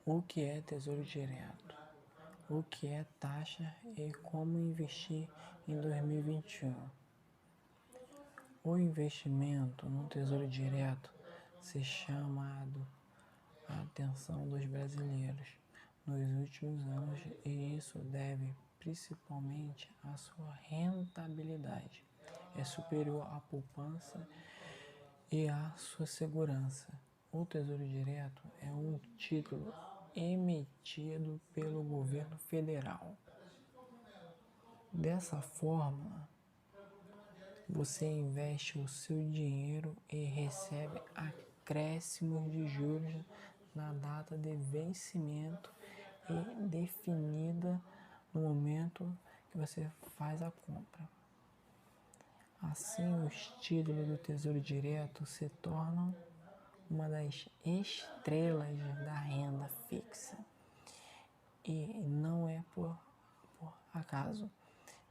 O que é Tesouro Direto? O que é taxa e como investir em 2021? O investimento no Tesouro Direto se chamado a atenção dos brasileiros nos últimos anos e isso deve principalmente à sua rentabilidade. É superior à poupança e à sua segurança. O Tesouro Direto é um título emitido pelo governo federal. Dessa forma, você investe o seu dinheiro e recebe acréscimos de juros na data de vencimento e definida no momento que você faz a compra. Assim, os títulos do Tesouro Direto se tornam uma das estrelas da renda fixa. E não é por acaso,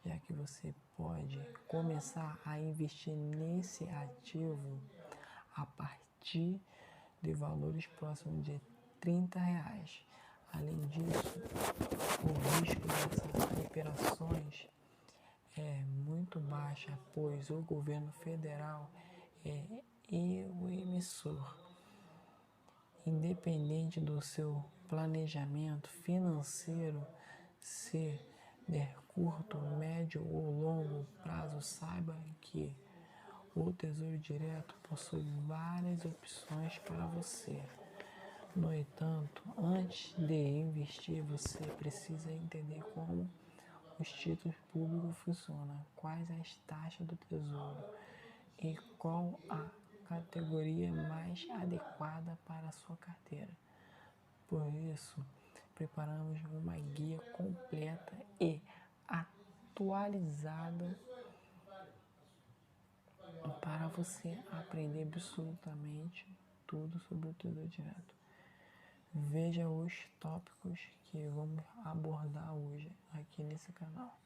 já que você pode começar a investir nesse ativo a partir de valores próximos de R$30. Além disso, o risco dessas operações é muito baixa, pois o governo federal é o emissor. Independente do seu planejamento financeiro, se der curto, médio ou longo prazo, saiba que o Tesouro Direto possui várias opções para você. No entanto, antes de investir, você precisa entender como os títulos públicos funcionam, quais as taxas do Tesouro e qual a categoria mais adequada para a sua carteira. Por isso, preparamos uma guia completa e atualizada para você aprender absolutamente tudo sobre o Tesouro Direto. Veja os tópicos que vamos abordar hoje aqui nesse canal.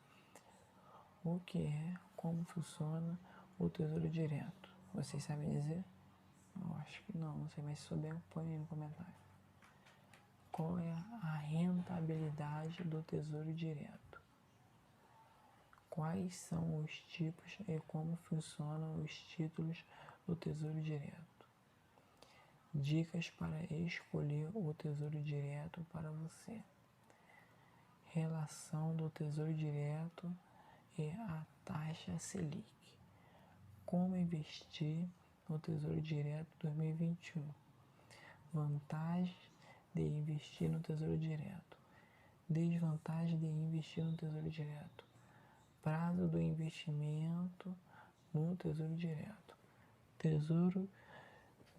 O que é, como funciona o Tesouro Direto? Vocês sabem dizer? Eu acho que não sei, mas se souber, põe aí no comentário. Qual é a rentabilidade do Tesouro Direto? Quais são os tipos e como funcionam os títulos do Tesouro Direto? Dicas para escolher o Tesouro Direto para você. Relação do Tesouro Direto e a taxa Selic. Como investir no Tesouro Direto 2021? Vantagens de investir no Tesouro Direto. Desvantagem de investir no Tesouro Direto. Prazo do investimento no Tesouro Direto. Tesouro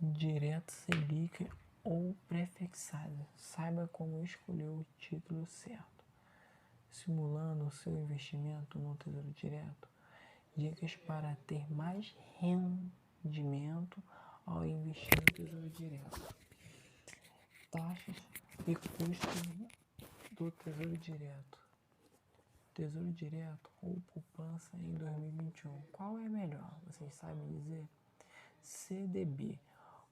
Direto Selic ou prefixado. Saiba como escolher o título certo. Simulando o seu investimento no Tesouro Direto. Dicas para ter mais rendimento ao investir no Tesouro Direto. Taxas e custos do Tesouro Direto. Tesouro Direto ou poupança em 2021. Qual é melhor? Vocês sabem dizer? CDB,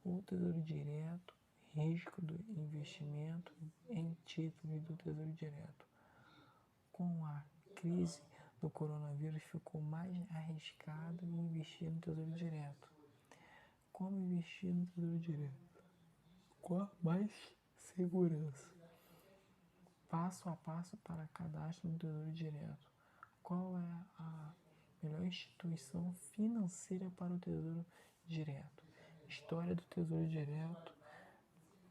ou Tesouro Direto, risco do investimento em títulos do Tesouro Direto. Com a crise do coronavírus, ficou mais arriscado investir no Tesouro Direto. Como investir no Tesouro Direto? Com mais segurança. Passo a passo para cadastro no Tesouro Direto. Qual é a melhor instituição financeira para o Tesouro Direto? História do Tesouro Direto.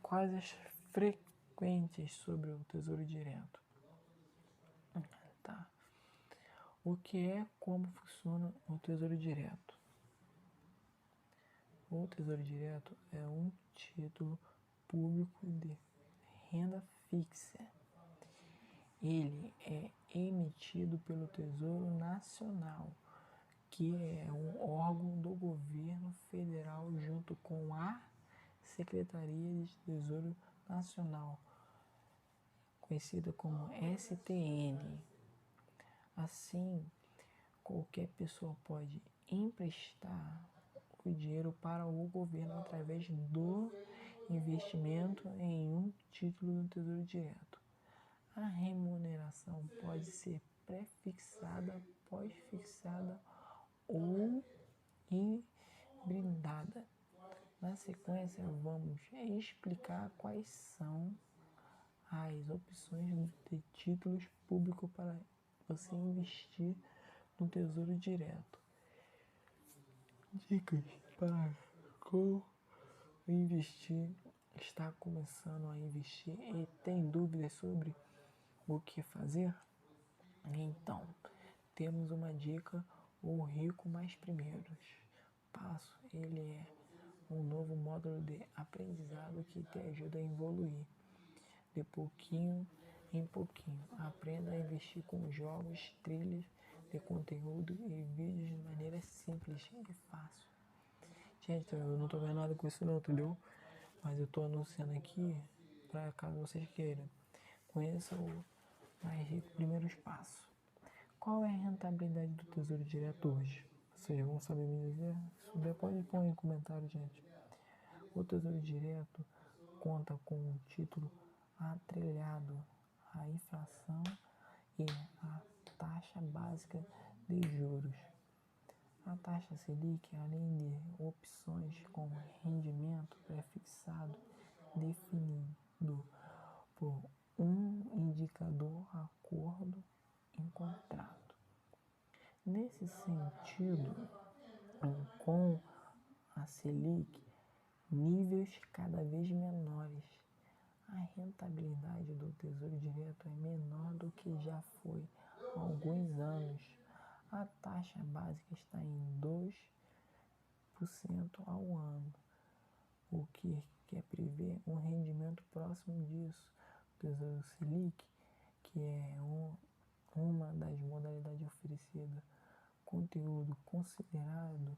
Quais as frequentes sobre o Tesouro Direto? Tá. O que é, como funciona o Tesouro Direto? O Tesouro Direto é um título público de renda fixa. Ele é emitido pelo Tesouro Nacional, que é um órgão do governo federal junto com a Secretaria de Tesouro Nacional, conhecida como STN. Assim, qualquer pessoa pode emprestar o dinheiro para o governo através do investimento em um título do Tesouro Direto. A remuneração pode ser pré-fixada, pós-fixada ou hibridada. Na sequência, vamos explicar quais são as opções de títulos públicos para você investir no Tesouro Direto. Dicas para como investir. Está começando a investir e tem dúvidas sobre o que fazer? Então, temos uma dica: o Rico Mais Primeiros Passo. Ele é um novo módulo de aprendizado que te ajuda a evoluir de pouquinho em pouquinho. Aprenda a investir com jogos, trilhas de conteúdo e vídeos de maneira simples e fácil. Gente, eu não tô vendo nada com isso não, entendeu? Mas eu tô anunciando aqui para caso vocês queiram. Conheça o Mais Rico Primeiros Passos. Qual é a rentabilidade do Tesouro Direto hoje? Vocês vão saber me dizer? Se souber, pode pôr em comentário, gente. O Tesouro Direto conta com um título atrelado à inflação e à taxa básica de juros. A taxa Selic, além de opções com rendimento pré-fixado definido por um indicador acordo em contrato. Nesse sentido, com a Selic, níveis cada vez menores, a rentabilidade do Tesouro Direto é menor do que já foi há alguns anos. A taxa básica está em 2% ao ano, o que quer prever um rendimento próximo disso. O Tesouro Selic, que é uma das modalidades oferecidas, conteúdo considerado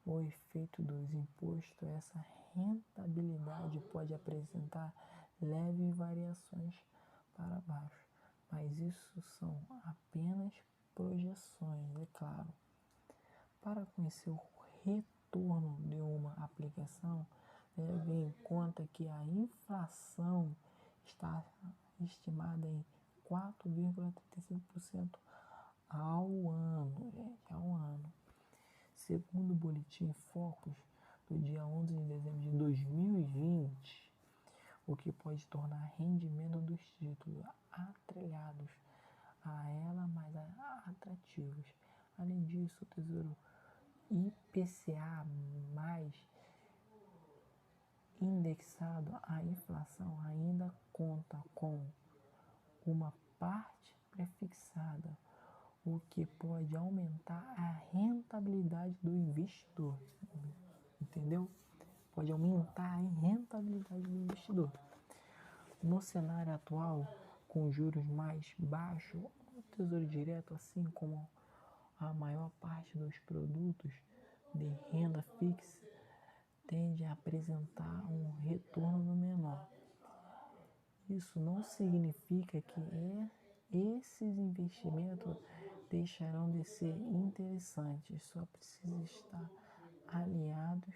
o efeito dos impostos, essa rentabilidade pode apresentar leves variações para baixo, mas isso são apenas projeções, é claro. Para conhecer o retorno de uma aplicação, leve em conta que a inflação está estimada em 4,35% ao ano, gente, ao ano. Segundo o Boletim Focus do dia 11 de dezembro de 2020, o que pode tornar rendimento dos títulos atrelados a ela mais atrativos. Além disso, o Tesouro IPCA mais indexado à inflação ainda conta com uma parte prefixada, o que pode aumentar a rentabilidade do investidor, entendeu? Pode aumentar a rentabilidade do investidor. No cenário atual, com juros mais baixos, o Tesouro Direto, assim como a maior parte dos produtos de renda fixa, tende a apresentar um retorno menor. Isso não significa que esses investimentos deixarão de ser interessantes, só precisa estar alinhados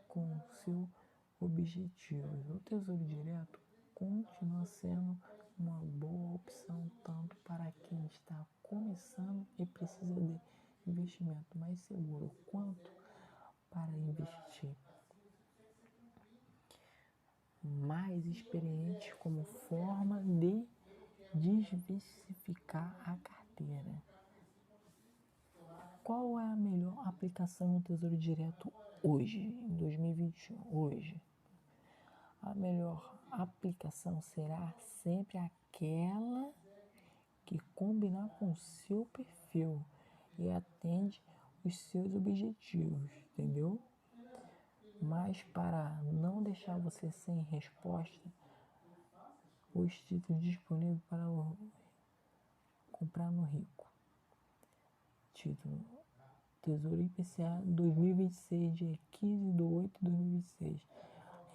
com o seu objetivo. O Tesouro Direto continua sendo uma boa opção tanto para quem está começando e precisa de investimento mais seguro, quanto para investir mais experiente como forma de diversificar a carteira. Qual é a melhor aplicação no Tesouro Direto hoje, em 2021? Hoje, a melhor aplicação será sempre aquela que combinar com o seu perfil e atende os seus objetivos, entendeu? Mas para não deixar você sem resposta, os títulos disponíveis para comprar no Rico. Título: Tesouro IPCA 2026, dia 15/8/2026.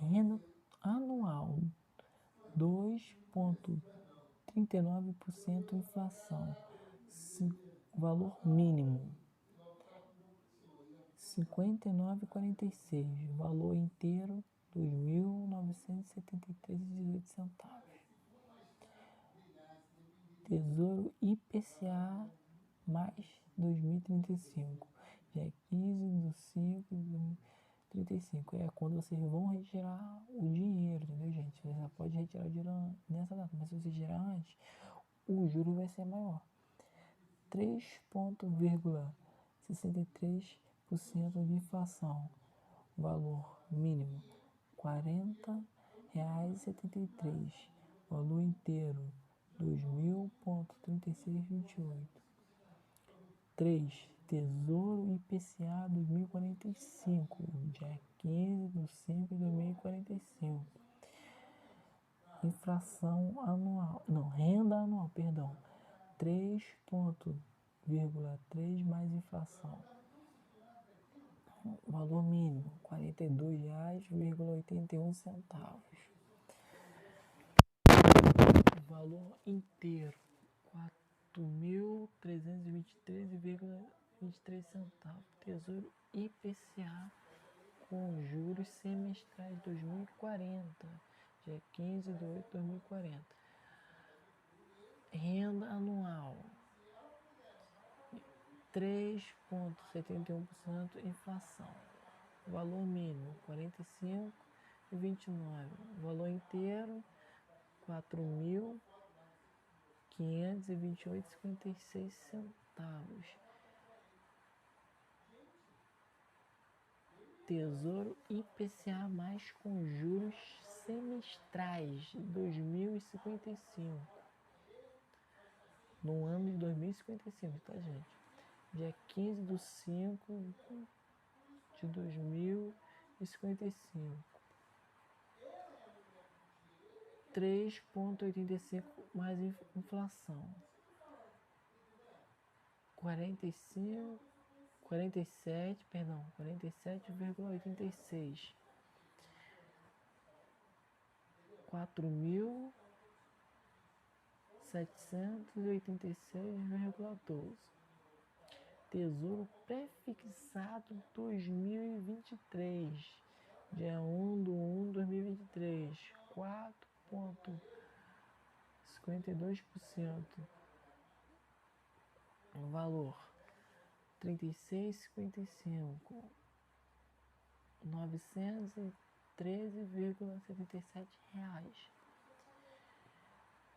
Renda anual 2,39% inflação. Valor mínimo 59,46. Valor inteiro 2.973,18. Tesouro IPCA mais 2035, dia 15/5/2035. É quando vocês vão retirar o dinheiro, entendeu, gente? Você já pode retirar o dinheiro nessa data, mas se você tirar antes, o juro vai ser maior. 3,63% de inflação. Valor mínimo R$ 40,73. Valor inteiro 2.000,3628. 3. Tesouro IPCA 2045, dia 15/5/2045. Inflação anual, não, renda anual, perdão, 3,3 mais inflação. Valor mínimo R$ 42,81. Valor inteiro R$ 4.323,23. Tesouro IPCA com juros semestrais 2040, dia 15/8/2040. Renda anual 3,71% inflação. Valor mínimo R$ 45,29. Valor inteiro R$ 4.528,56. Tesouro IPCA mais com juros semestrais 2055. No ano de 2055, tá, gente? Dia 15/5/2055. 3,85 mais inflação. 47,86. 4.786,12. Tesouro prefixado 2023, dia 1/1/2023, 4,52%. Valor R$ 36,55. R$ 913,77.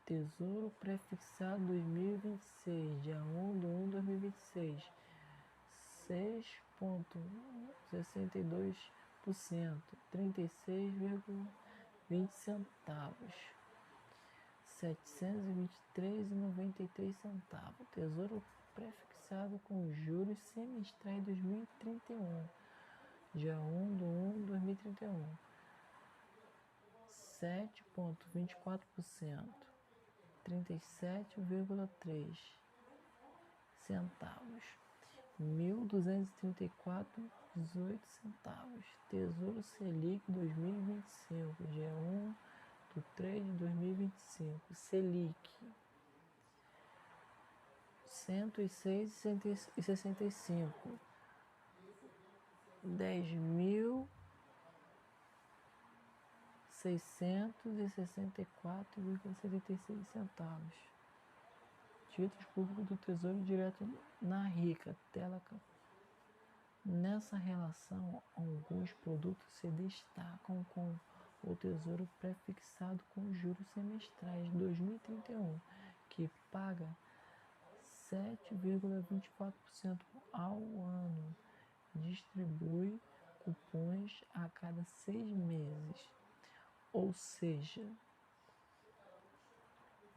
Tesouro prefixado 2026, dia 1/1/2026, 6,62%, R$ 36,20. R$ 723,93. Tesouro prefixado com juros semestrais 2031, dia 1/1/2031, 7,24%, R$ 37,3. R$ 1.234,18. Tesouro Selic 2025, dia 1/3/2025. Selic 106,65. 10.664,76. Títulos públicos do Tesouro Direto na Rica. Tela. Nessa relação, alguns produtos se destacam com o Tesouro prefixado com juros semestrais 2031, que paga 7,24% ao ano. Distribui cupons a cada 6 meses. Ou seja,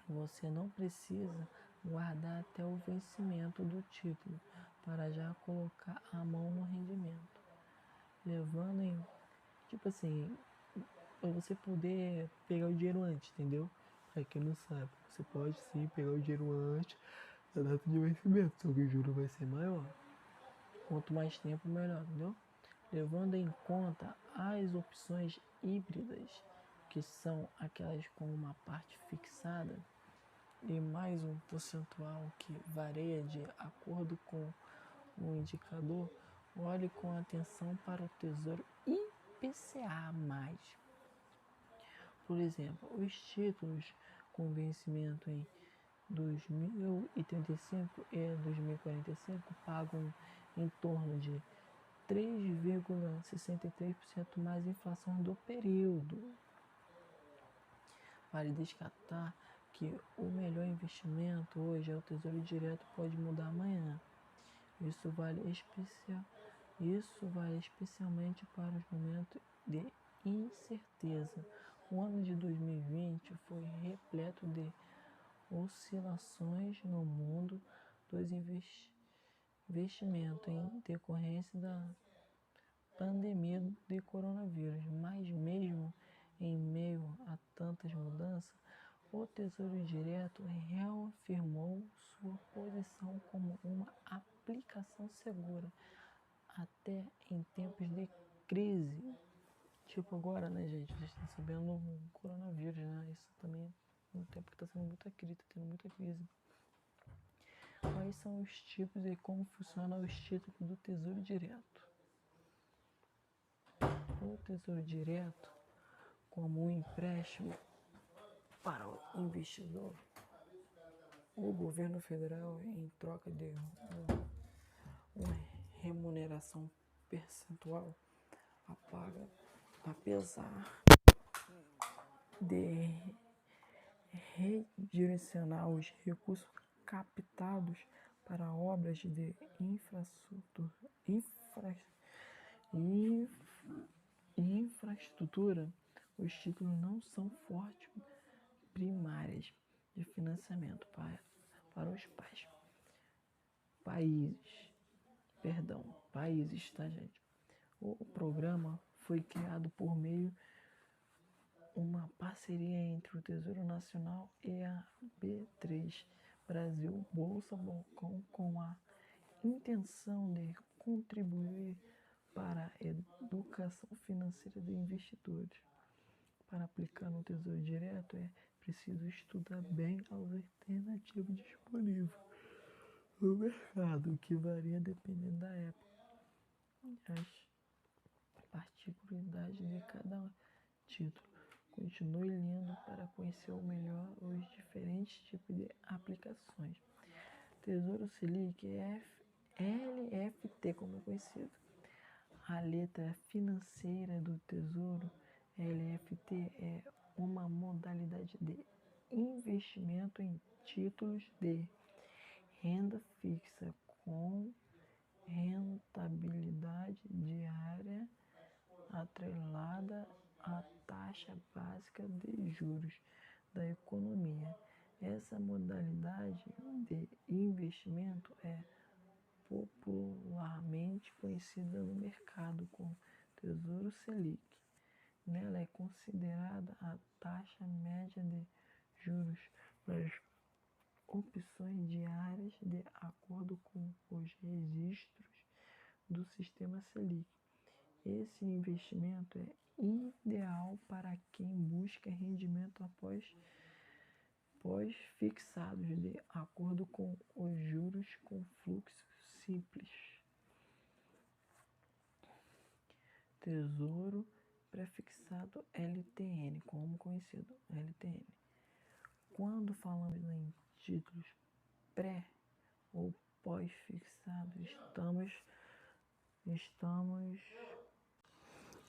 você não precisa guardar até o vencimento do título para já colocar a mão no rendimento. Levando em, tipo assim, para você poder pegar o dinheiro antes, entendeu? Para quem não sabe, você pode sim pegar o dinheiro antes da data de vencimento, só que o juro vai ser maior. Quanto mais tempo, melhor, entendeu? Levando em conta as opções híbridas, que são aquelas com uma parte fixada e mais um percentual que varia de acordo com o indicador, olhe com atenção para o Tesouro IPCA+. Por exemplo, os títulos com vencimento em 2035 e 2045 pagam em torno de 3,63% mais inflação do período. Vale destacar que o melhor investimento hoje é o Tesouro Direto, pode mudar amanhã. Isso vale especialmente para os momentos de incerteza. O ano de 2020 foi repleto de oscilações no mundo dos investimentos em decorrência da pandemia de coronavírus, mas mesmo em meio a tantas mudanças, o Tesouro Direto reafirmou sua posição como uma aplicação segura até em tempos de crise. Tipo agora, né, gente? Vocês estão sabendo o coronavírus, né? Isso também é um tempo que está sendo muita crise, tá tendo muita crise. Quais são os tipos e como funcionam os títulos do Tesouro Direto? O Tesouro Direto, como um empréstimo para o investidor, o governo federal, em troca de uma remuneração percentual, paga, apesar de redirecionar os recursos captados para obras de infraestrutura, os títulos não são fontes primárias de financiamento para os países, tá, gente? O programa foi criado por meio uma parceria entre o Tesouro Nacional e a B3 Brasil Bolsa Balcão, com a intenção de contribuir para a educação financeira de investidores. Para aplicar no Tesouro Direto é preciso estudar bem as alternativas disponíveis no mercado, que varia dependendo da época e as particularidades de cada título. Continue lendo para conhecer melhor os diferentes tipos de aplicações. Tesouro Selic é LFT, como é conhecido. A letra financeira do Tesouro LFT é uma modalidade de investimento em títulos de renda fixa com rentabilidade diária atrelada à taxa básica de juros da economia. Essa modalidade de investimento é popularmente conhecida no mercado como Tesouro Selic. Nela é considerada a taxa média de juros das opções diárias de acordo com os registros do sistema Selic. Esse investimento é ideal para quem busca rendimento após fixados de acordo com os juros com fluxo simples. Tesouro prefixado LTN, como conhecido, LTN. Quando falamos em títulos pré ou pós-fixados, estamos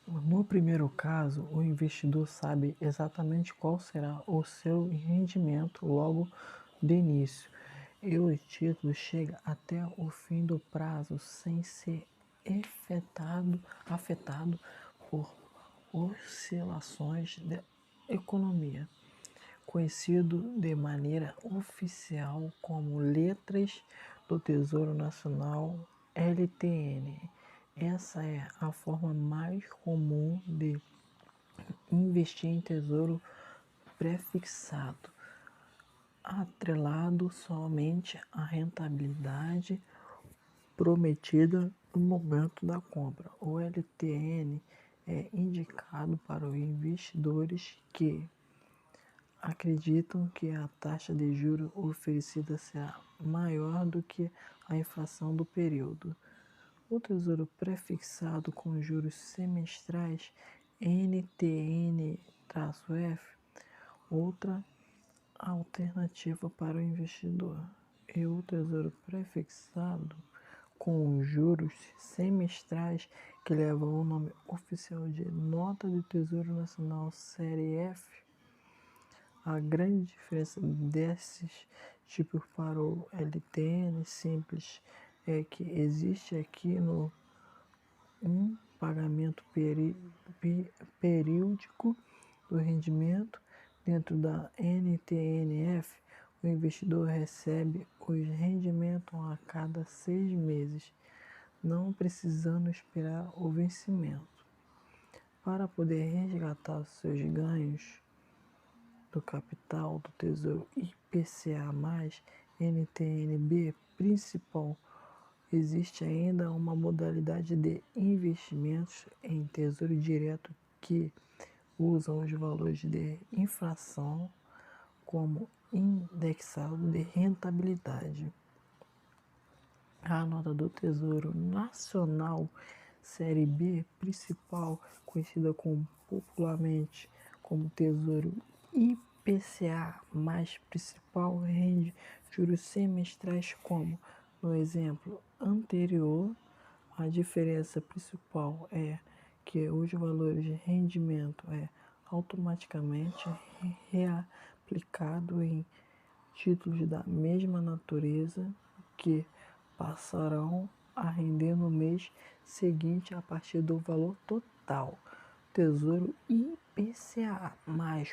no primeiro caso, o investidor sabe exatamente qual será o seu rendimento logo de início, e o título chega até o fim do prazo sem ser afetado por oscilações da economia, conhecido de maneira oficial como letras do Tesouro Nacional, LTN. Essa é a forma mais comum de investir em tesouro prefixado, atrelado somente à rentabilidade prometida no momento da compra. O LTN é indicado para os investidores que acreditam que a taxa de juros oferecida será maior do que a inflação do período. O tesouro prefixado com juros semestrais NTN-F, outra alternativa para o investidor. E o tesouro prefixado com juros semestrais, que leva o nome oficial de Nota do Tesouro Nacional Série F. A grande diferença desses tipos para o LTN simples é que existe aqui um pagamento periódico do rendimento. Dentro da NTNF, o investidor recebe os rendimentos a cada 6 meses, não precisando esperar o vencimento. Para poder resgatar seus ganhos do capital do Tesouro IPCA+, NTNB principal, existe ainda uma modalidade de investimentos em tesouro direto que usam os valores de inflação como indexado de rentabilidade. A nota do Tesouro Nacional Série B principal, conhecida popularmente como Tesouro IPCA+, principal, rende juros semestrais como no exemplo anterior. A diferença principal é que os valores de rendimento é automaticamente reaplicado em títulos da mesma natureza que passarão a render no mês seguinte a partir do valor total. Tesouro IPCA+,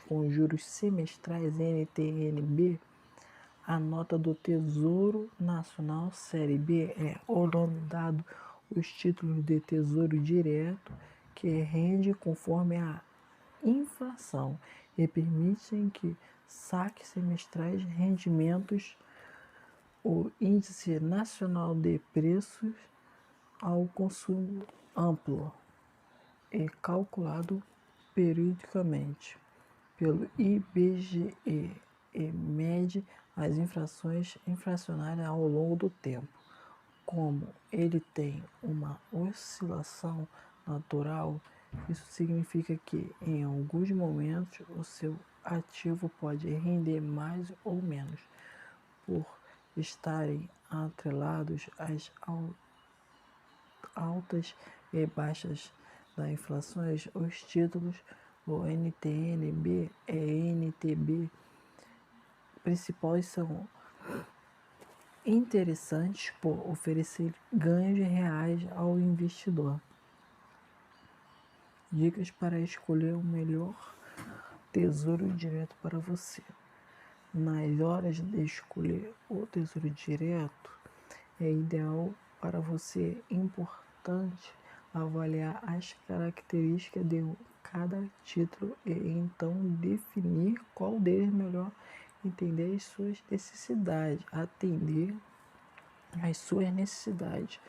com juros semestrais NTNB, a nota do Tesouro Nacional Série B é o nome dado os títulos de tesouro direto que rende conforme a inflação e permitem que saques semestrais rendimentos. O Índice Nacional de Preços ao Consumo amplo e calculado periodicamente pelo IBGE e mede as inflacionárias ao longo do tempo. Como ele tem uma oscilação natural, isso significa que em alguns momentos o seu ativo pode render mais ou menos. Por estarem atrelados às altas e baixas das inflações, os títulos do NTNB e NTB principais são interessantes por oferecer ganhos reais ao investidor. Dicas para escolher o melhor tesouro direto para você. Nas horas de escolher o tesouro direto, é ideal para você importante avaliar as características de cada título e então definir qual deles melhor entender as suas necessidades, atender às suas necessidades.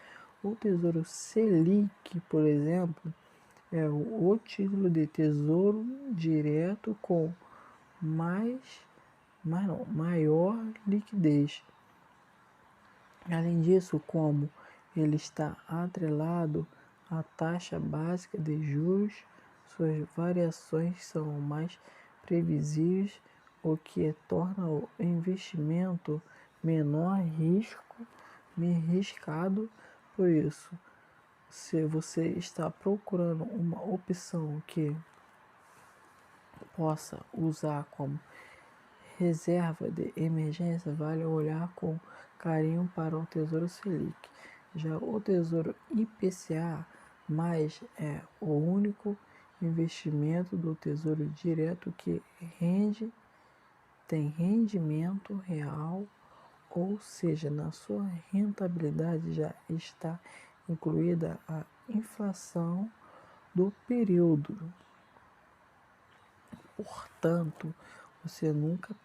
O Tesouro Selic, por exemplo, é o título de tesouro direto com maior liquidez. Além disso, como ele está atrelado à taxa básica de juros, suas variações são mais previsíveis, o que torna o investimento menor arriscado. Por isso, se você está procurando uma opção que possa usar como reserva de emergência, vale olhar com carinho para o Tesouro Selic. Já o Tesouro IPCA+, é o único investimento do Tesouro Direto que tem rendimento real, ou seja, na sua rentabilidade já está incluída a inflação do período. Portanto, você nunca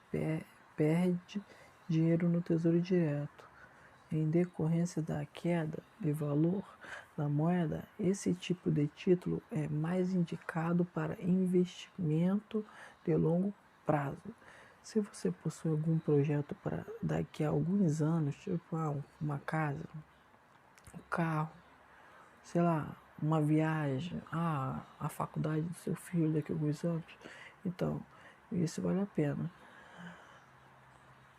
perde dinheiro no Tesouro Direto. Em decorrência da queda de valor da moeda, esse tipo de título é mais indicado para investimento de longo prazo. Se você possui algum projeto para daqui a alguns anos, tipo uma casa, um carro, sei lá, uma viagem, a faculdade do seu filho daqui a alguns anos. Então, isso vale a pena.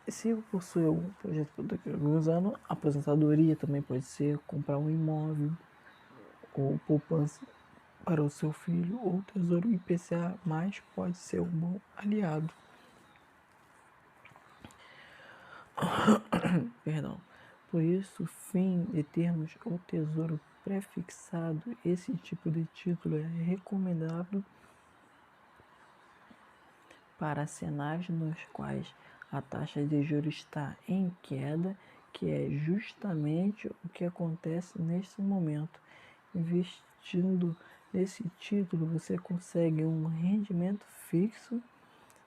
Se possui algum projeto daqui a alguns anos, a aposentadoria também pode ser comprar um imóvel, ou poupança para o seu filho, ou tesouro IPCA, mas pode ser um bom aliado. Perdão. Por isso, o fim de termos o tesouro prefixado, esse tipo de título é recomendado para cenários nos quais a taxa de juros está em queda, que é justamente o que acontece neste momento. Investindo nesse título, você consegue um rendimento fixo,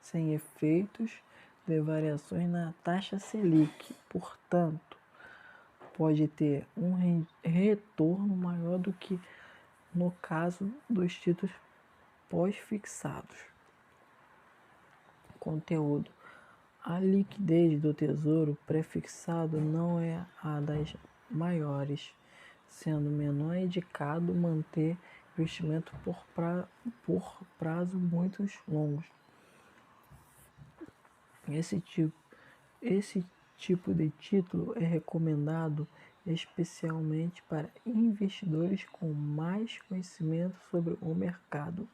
sem efeitos de variações na taxa Selic. Portanto, pode ter um retorno maior do que no caso dos títulos pós-fixados. Conteúdo: a liquidez do tesouro prefixado não é a das maiores, sendo menor é indicado manter investimento por prazo muito longos. Esse tipo de título é recomendado especialmente para investidores com mais conhecimento sobre o mercado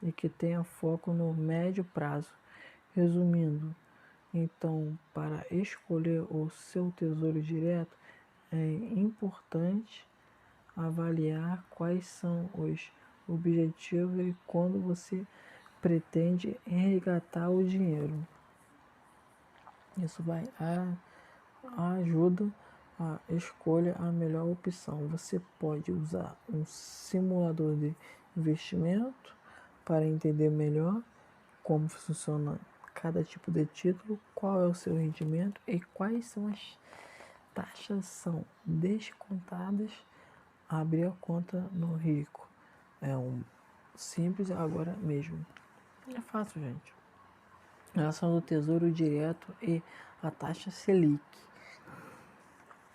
e que tenha foco no médio prazo. Resumindo, então, para escolher o seu tesouro direto, é importante avaliar quais são os objetivos e quando você pretende resgatar o dinheiro. Isso vai ajuda a escolha a melhor opção. Você pode usar um simulador de investimento para entender melhor como funciona cada tipo de título, qual é o seu rendimento e quais são as taxas são descontadas. Abrir a conta no Rico é simples agora mesmo. É fácil, gente. A relação do Tesouro Direto e a taxa Selic.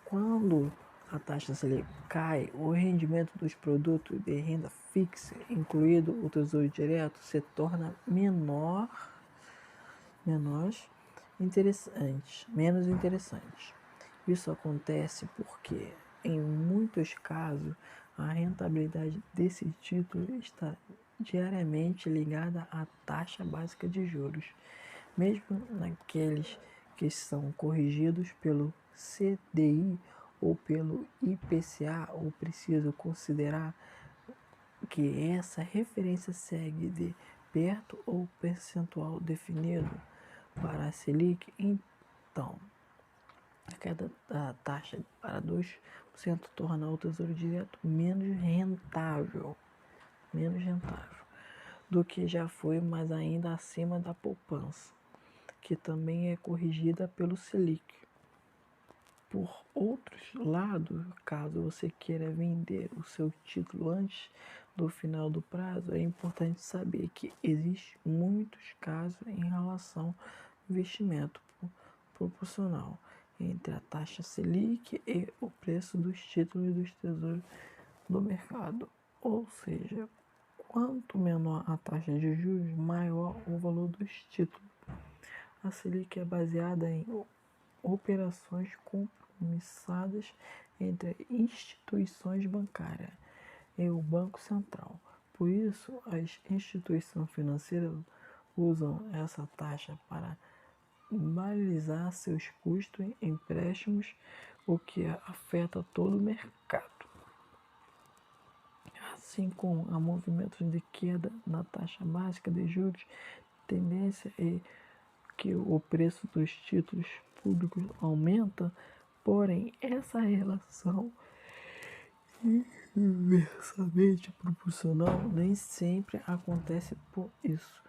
Quando a taxa Selic cai, o rendimento dos produtos de renda fixa, incluído o Tesouro Direto, se torna menos interessante. Isso acontece porque, em muitos casos, a rentabilidade desse título está diariamente ligada à taxa básica de juros. Mesmo naqueles que são corrigidos pelo CDI ou pelo IPCA, ou preciso considerar que essa referência segue de perto o percentual definido para a Selic. Então, a queda da taxa para 2% torna o Tesouro Direto menos rentável do que já foi, mas ainda acima da poupança, que também é corrigida pelo Selic. Por outro lado, caso você queira vender o seu título antes do final do prazo, é importante saber que existem muitos casos em relação ao investimento proporcional entre a taxa Selic e o preço dos títulos dos tesouros do mercado. Ou seja, quanto menor a taxa de juros, maior o valor dos títulos. A Selic é baseada em operações compromissadas entre instituições bancárias e o Banco Central. Por isso, as instituições financeiras usam essa taxa para balizar seus custos em empréstimos, o que afeta todo o mercado. Assim como há movimentos de queda na taxa básica de juros, tendência é que o preço dos títulos públicos aumenta, porém essa relação inversamente proporcional nem sempre acontece por isso.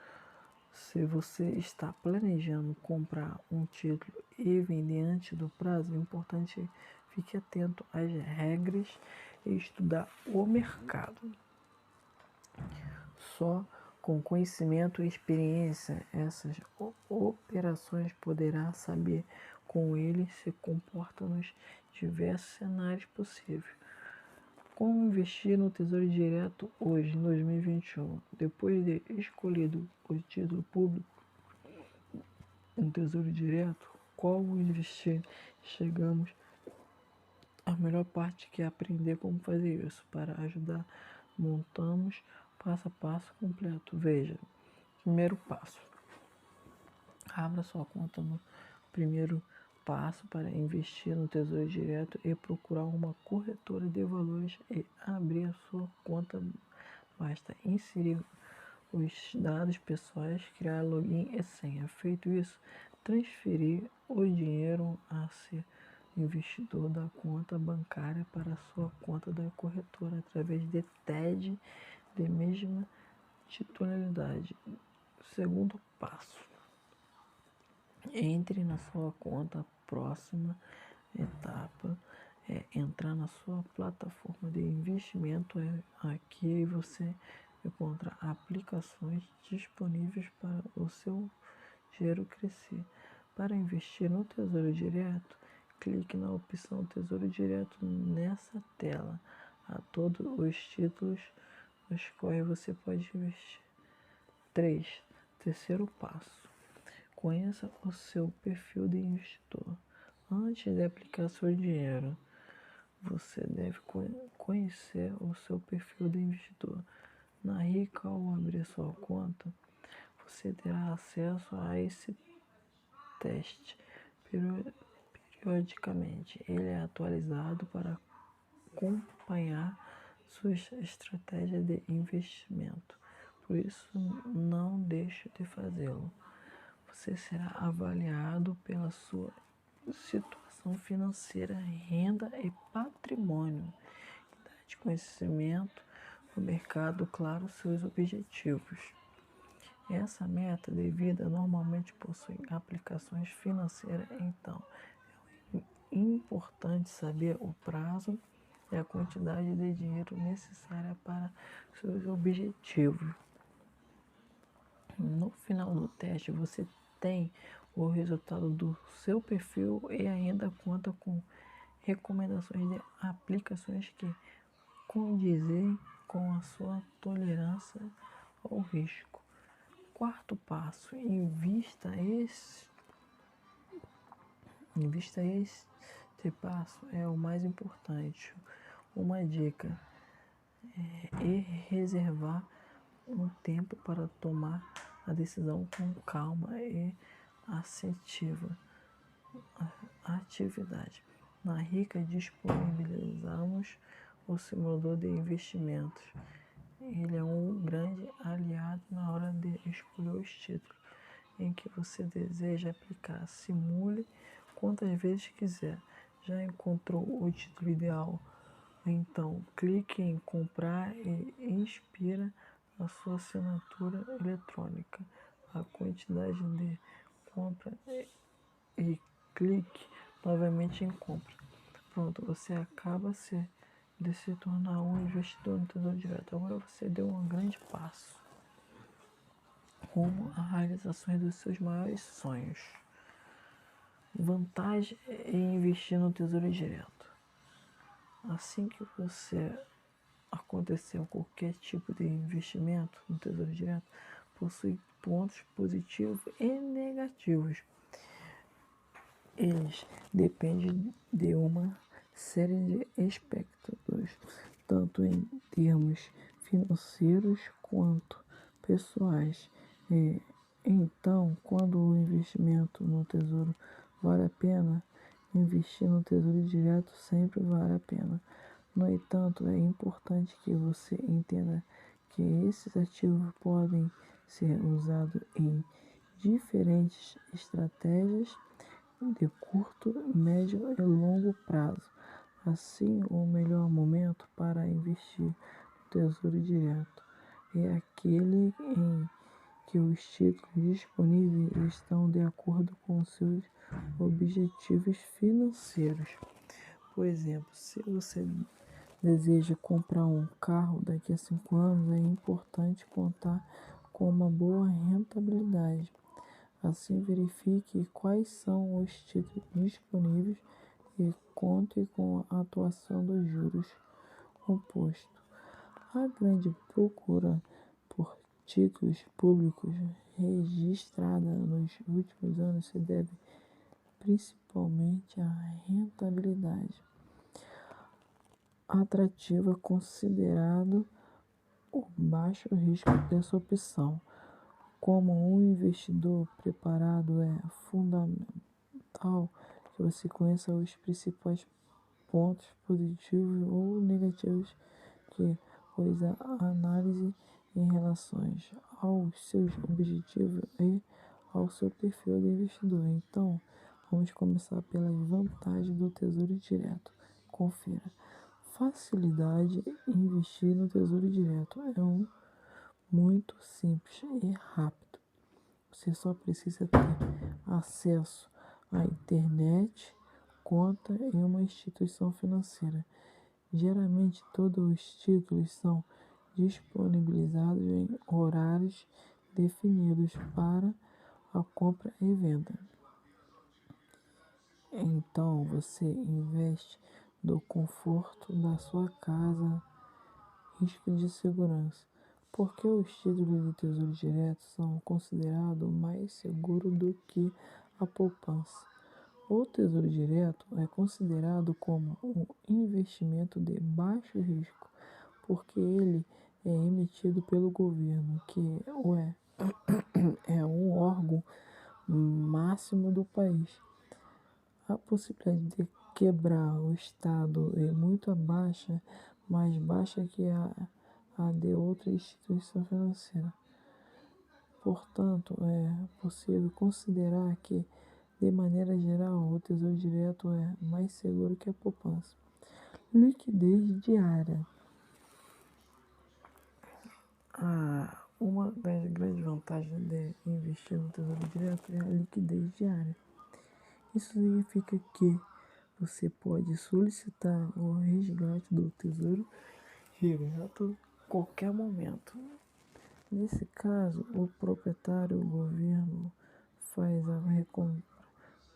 Se você está planejando comprar um título e vender antes do prazo, é importante fique atento às regras e estudar o mercado. Só com conhecimento e experiência, essas operações poderá saber como ele se comporta nos diversos cenários possíveis. Como investir no Tesouro Direto hoje, em 2021? Depois de escolhido o título público no Tesouro Direto, como investir? Chegamos à melhor parte, que é aprender como fazer isso. Para ajudar, montamos passo a passo completo. Veja, primeiro passo. Abra sua conta no primeiro passo para investir no Tesouro Direto e procurar uma corretora de valores e abrir a sua conta. Basta inserir os dados pessoais, criar login e senha. Feito isso, transferir o dinheiro a ser investidor da conta bancária para a sua conta da corretora através de TED de mesma titularidade. Segundo passo. Entre na sua conta. Próxima etapa é entrar na sua plataforma de investimento. Aqui você encontra aplicações disponíveis para o seu dinheiro crescer. Para investir no Tesouro Direto, clique na opção Tesouro Direto nessa tela. Há todos os títulos nos quais você pode investir. 3. Terceiro passo. Conheça o seu perfil de investidor. Antes de aplicar seu dinheiro, você deve conhecer o seu perfil de investidor. Na Rica, ao abrir sua conta, você terá acesso a esse teste periodicamente. Ele é atualizado para acompanhar suas estratégias de investimento. Por isso, não deixe de fazê-lo. Você será avaliado pela sua situação financeira, renda e patrimônio. De conhecimento do mercado, claro, seus objetivos. Essa meta de vida normalmente possui aplicações financeiras, então é importante saber o prazo e a quantidade de dinheiro necessária para seus objetivos. No final do teste, você tem o resultado do seu perfil e ainda conta com recomendações de aplicações que condizem com a sua tolerância ao risco. Quarto passo, invista este passo é o mais importante. Uma dica é reservar um tempo para tomar a decisão com calma e assertiva. Atividade. Na Rica disponibilizamos o simulador de investimentos. Ele é um grande aliado na hora de escolher os títulos em que você deseja aplicar. Simule quantas vezes quiser. Já encontrou o título ideal? Então, clique em comprar e inspira a sua assinatura eletrônica, a quantidade de compra e clique novamente em compra. Pronto, você acaba de se tornar um investidor no Tesouro Direto. Agora você deu um grande passo rumo à realização dos seus maiores sonhos. Vantagem em investir no Tesouro Direto. Assim que você acontecer qualquer tipo de investimento no Tesouro Direto, possui pontos positivos e negativos. Eles dependem de uma série de aspectos, tanto em termos financeiros quanto pessoais. Então, quando o investimento no tesouro vale a pena, investir no Tesouro Direto sempre vale a pena. No entanto, é importante que você entenda que esses ativos podem ser usados em diferentes estratégias de curto, médio e longo prazo. Assim, o melhor momento para investir no Tesouro Direto é aquele em que os títulos disponíveis estão de acordo com seus objetivos financeiros. Por exemplo, se você deseja comprar um carro daqui a 5 anos, é importante contar com uma boa rentabilidade. Assim, verifique quais são os títulos disponíveis e conte com a atuação dos juros. composto. A grande procura por títulos públicos registrada nos últimos anos se deve principalmente à rentabilidade atrativa, considerado o baixo risco dessa opção. Como um investidor preparado, é fundamental que você conheça os principais pontos positivos ou negativos que pois a análise em relação aos seus objetivos e ao seu perfil de investidor. Então, vamos começar pelas vantagens do Tesouro Direto. Confira. Facilidade em investir no Tesouro Direto é muito simples e rápido. Você só precisa ter acesso à internet, conta em uma instituição financeira. Geralmente todos os títulos são disponibilizados em horários definidos para a compra e venda. Então você investe do conforto da sua casa, risco de segurança. Porque os títulos de Tesouro Direto são considerados mais seguros do que a poupança. O Tesouro Direto é considerado como um investimento de baixo risco, porque ele é emitido pelo governo, que é um órgão máximo do país. A possibilidade de quebrar o Estado é muito baixa, mais baixa que a de outra instituição financeira. Portanto, é possível considerar que, de maneira geral, o Tesouro Direto é mais seguro que a poupança. Liquidez diária. Uma das grandes vantagens de investir no Tesouro Direto é a liquidez diária. Isso significa que você pode solicitar o resgate do Tesouro Direto a qualquer momento. Nesse caso, o proprietário, o governo, faz a recompra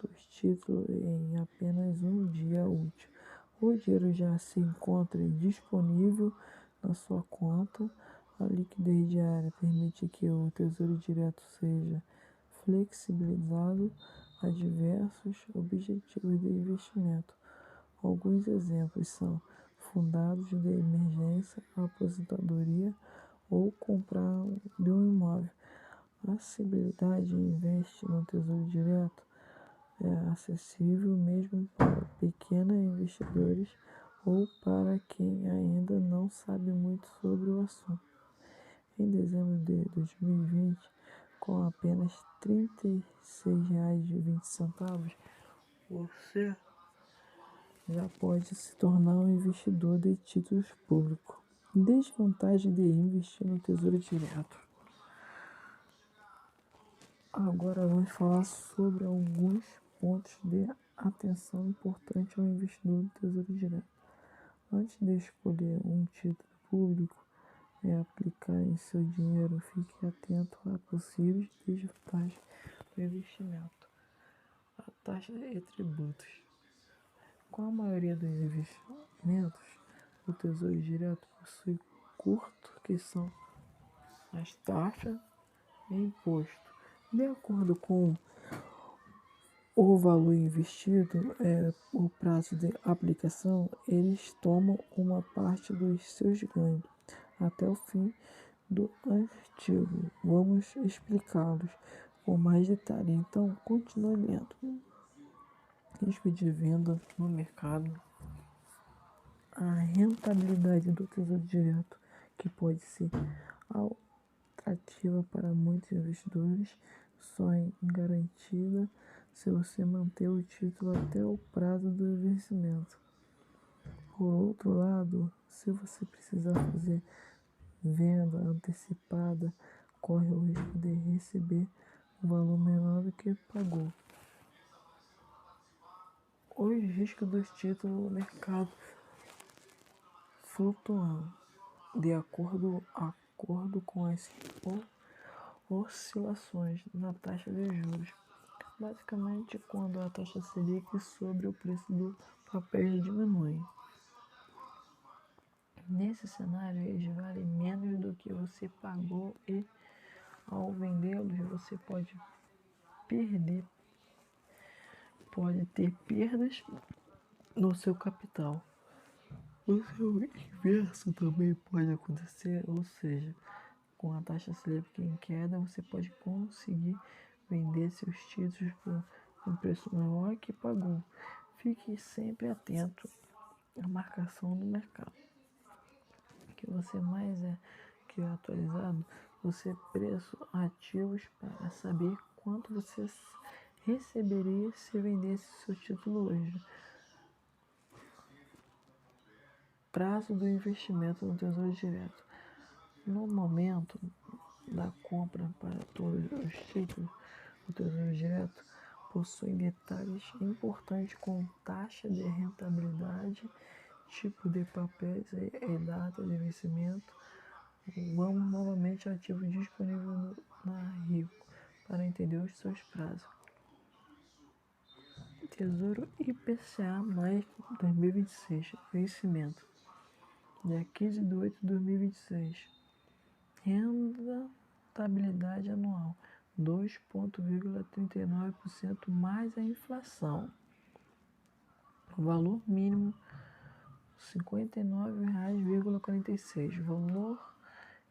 dos títulos em apenas um dia útil. O dinheiro já se encontra disponível na sua conta. A liquidez diária permite que o Tesouro Direto seja flexibilizado a diversos objetivos de investimento. Alguns exemplos são fundos de emergência, aposentadoria ou comprar de um imóvel. A acessibilidade de investir no Tesouro Direto é acessível mesmo para pequenos investidores ou para quem ainda não sabe muito sobre o assunto. Em dezembro de 2020, com apenas R$ 36,20, você já pode se tornar um investidor de títulos públicos. Desvantagem de investir no Tesouro Direto. Agora vamos falar sobre alguns pontos de atenção importantes ao investidor do Tesouro Direto. Antes de escolher um título público e aplicar em seu dinheiro, fique atento a possíveis desvantagens do investimento. A taxa e tributos. Com a maioria dos investimentos, o Tesouro Direto possui custos que são as taxas e imposto. De acordo com o valor investido, o prazo de aplicação, eles tomam uma parte dos seus ganhos até o fim do artigo. Vamos explicá-los com mais detalhe. Então, continue lendo. Risco de venda no mercado. A rentabilidade do Tesouro Direto, que pode ser atrativa para muitos investidores, só é garantida se você manter o título até o prazo do vencimento. Por outro lado, se você precisar fazer venda antecipada, corre o risco de receber um valor menor do que pagou. Os riscos dos títulos no mercado flutuando de acordo com as oscilações na taxa de juros. Basicamente, quando a taxa Selic sobre o preço do papel diminui. Nesse cenário, eles valem menos do que você pagou e, ao vendê-los, você pode ter perdas no seu capital. O seu inverso também pode acontecer, ou seja, com a taxa Selic em queda, você pode conseguir vender seus títulos por um preço maior que pagou. Fique sempre atento à marcação do mercado. Que você mais que é atualizado, você preço ativos para saber quanto você receberia se vendesse seu título hoje. Prazo do investimento no Tesouro Direto. No momento da compra para todos os títulos do Tesouro Direto, possuem detalhes importantes com taxa de rentabilidade, tipo de papéis e data de vencimento. Vamos novamente ao ativo disponível na Rico para entender os seus prazos. Tesouro IPCA mais 2026, vencimento dia 15 de 8 de 2026. Rentabilidade anual 2,39% mais a inflação. Valor mínimo R$ 59,46. Valor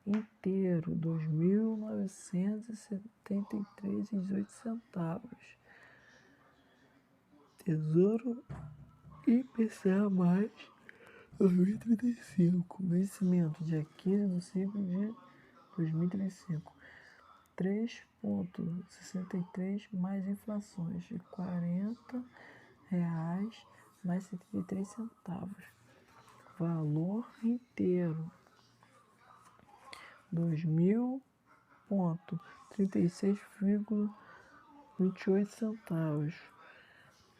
inteiro R$ 2.973,18. Tesouro IPCA mais 2035. Vencimento dia 15 de 5 de 2035. 3,63 mais inflações de R$ 40 mais 73 centavos. Valor inteiro R$ 2.036,28.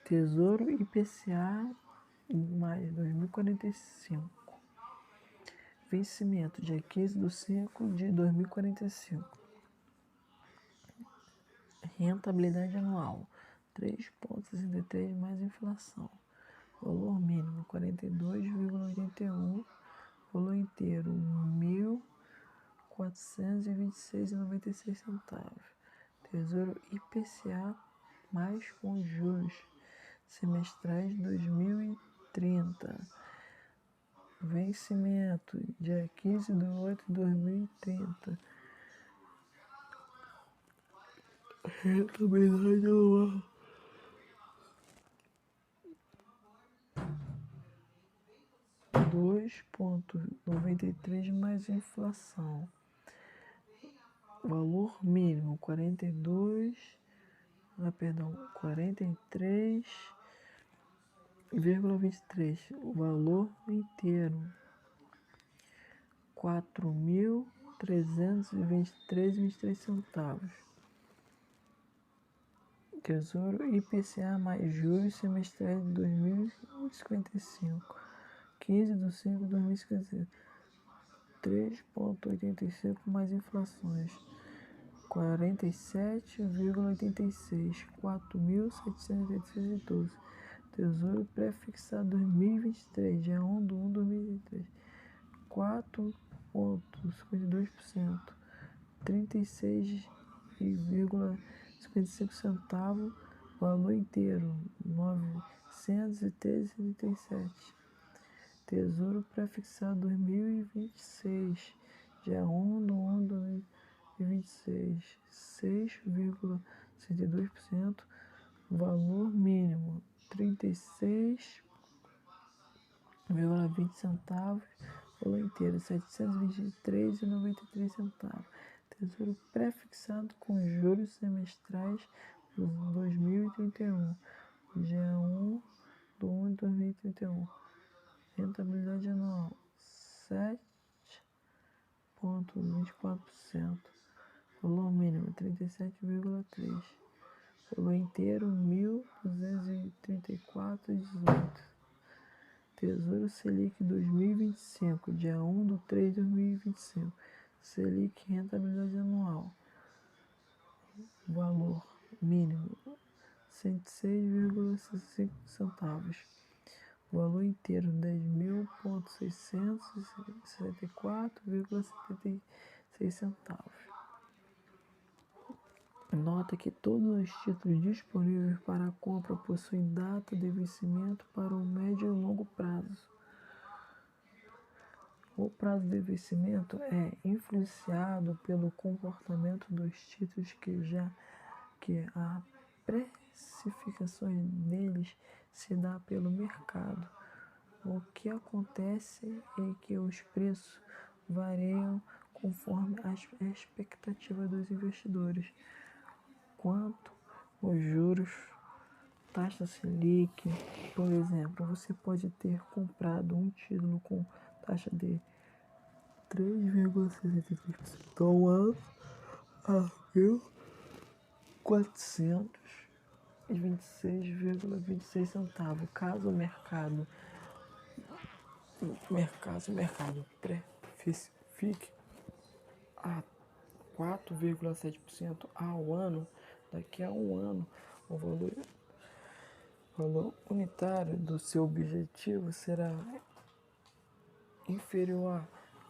Tesouro IPCA mais 2045. Vencimento dia 15 de 5 de 2045. Rentabilidade anual 3,63 mais inflação. Valor mínimo 42,81. Valor inteiro R$ 1.426,96. Tesouro IPCA mais com juros semestrais 2030. Vencimento dia 15 de 8 de 2030. Rentabilidade anual 2,93 mais inflação. Valor mínimo 43,23. O valor inteiro R$ 4.323,23. Tesouro IPCA mais juros semestrais de 2055. 15 de 5 de 2055. 3,85 mais inflações. 47,86. 4.786,12. Tesouro pré-fixado 2023, dia 1 de 1 de 2023. 4,52%. 36,55 centavos. Valor inteiro 913,37. Tesouro pré-fixado 2026, dia 1 de 1 de 2026. 6,62%. Valor mínimo 36,20 centavos. Valor inteiro R$ 723,93. Tesouro pré-fixado com juros semestrais 2031, dia 1 de 1 de 2031. Rentabilidade anual 7,24%. Valor mínimo 37,3. Valor inteiro R$ 1.234,18. Tesouro Selic 2025, dia 1 de 3 de 2025. Selic rentabilidade anual. Valor mínimo R$ 106,65 centavos. valor inteiro 10.664,76 centavos. Nota que todos os títulos disponíveis para compra possuem data de vencimento para o médio e longo prazo. O prazo de vencimento é influenciado pelo comportamento dos títulos que a precificação deles se dá pelo mercado. O que acontece é que os preços variam conforme as expectativas dos investidores. Quanto aos juros, taxa Selic, por exemplo, você pode ter comprado um título com taxa de 3,63% ao ano a 1.426,26 centavos. Caso o mercado precifique a 4,7% ao ano, daqui a um ano o valor unitário do seu objetivo será inferior a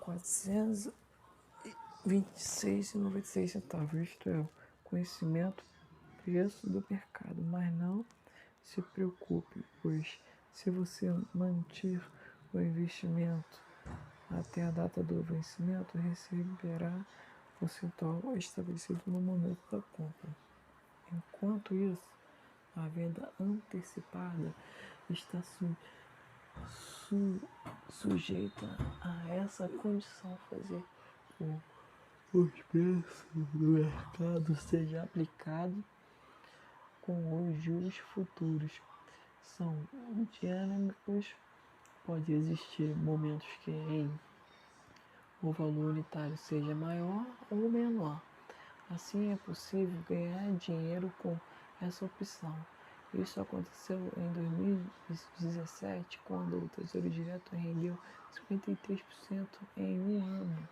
426,96 centavos, isto é, o conhecimento preço do mercado. Mas não se preocupe, pois se você manter o investimento até a data do vencimento, receberá o percentual estabelecido no momento da compra. Enquanto isso, a venda antecipada está sujeita a essa condição, fazer os preços do mercado seja aplicado com os juros futuros. São dinâmicos, pode existir momentos que o valor unitário seja maior ou menor. Assim é possível ganhar dinheiro com essa opção. Isso aconteceu em 2017, quando o Tesouro Direto rendeu 53% em um ano.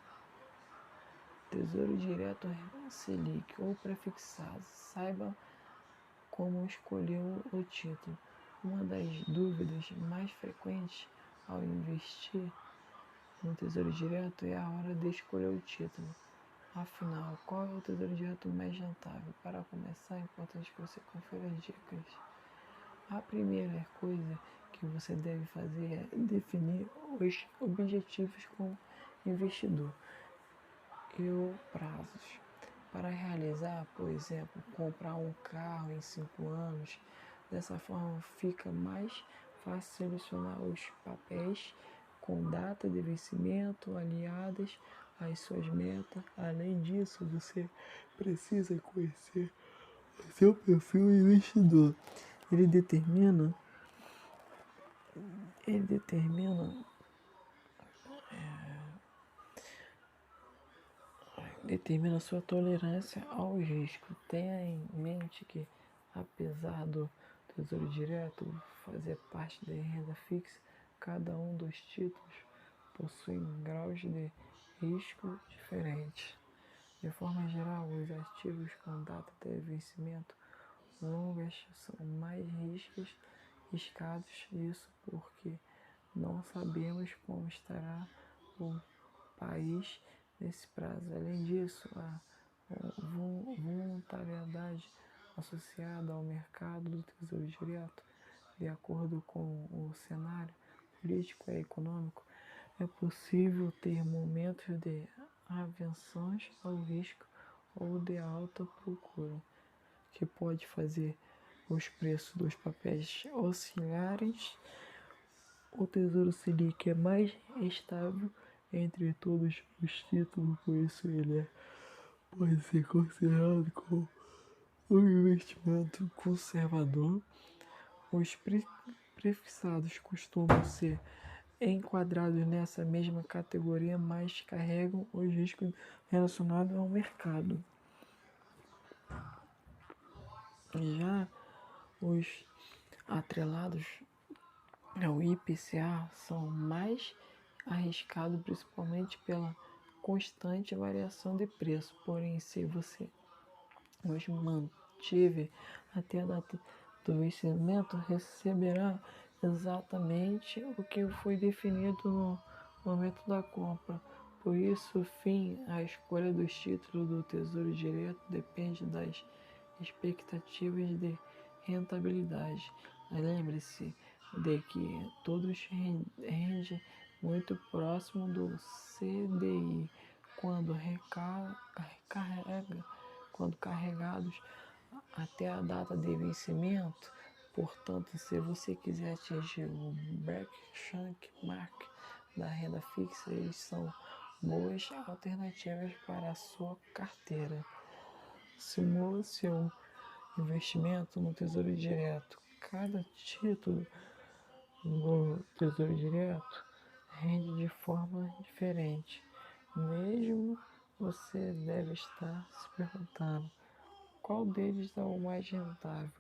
Tesouro Direto Selic ou prefixado. Saiba como escolher o título. Uma das dúvidas mais frequentes ao investir no Tesouro Direto é a hora de escolher o título. Afinal, qual é o Tesouro Direto mais rentável? Para começar, é importante que você confira as dicas. A primeira coisa que você deve fazer é definir os objetivos como investidor e os prazos. Para realizar, por exemplo, comprar um carro em 5 anos, dessa forma fica mais fácil selecionar os papéis com data de vencimento aliadas às suas metas. Além disso, você precisa conhecer o seu perfil investidor. Ele determina sua tolerância ao risco. Tenha em mente que, apesar do Tesouro Direto fazer parte da renda fixa, cada um dos títulos possui graus de risco diferentes. De forma geral, os ativos com data de vencimento longas são mais riscados, isso porque não sabemos como estará o país nesse prazo. Além disso, a voluntariedade associada ao mercado do Tesouro Direto, de acordo com o cenário político e econômico, é possível ter momentos de aversões ao risco ou de alta procura, que pode fazer os preços dos papéis oscilarem. O Tesouro Selic é mais estável entre todos os títulos, por isso ele pode ser considerado como um investimento conservador. Os prefixados costumam ser enquadrados nessa mesma categoria, mas carregam os riscos relacionados ao mercado. Já os atrelados ao IPCA são mais arriscados, principalmente pela constante variação de preço. Porém, se você os mantiver até a data do vencimento, receberá exatamente o que foi definido no momento da compra. Por isso, a escolha dos títulos do Tesouro Direto depende das expectativas de rentabilidade. Lembre-se de que todos rendem muito próximo do CDI quando carregados até a data de vencimento. Portanto, se você quiser atingir o benchmark da renda fixa, eles são boas alternativas para a sua carteira. Simula seu investimento no Tesouro Direto. Cada título no Tesouro Direto rende de forma diferente. Mesmo você deve estar se perguntando qual deles é o mais rentável.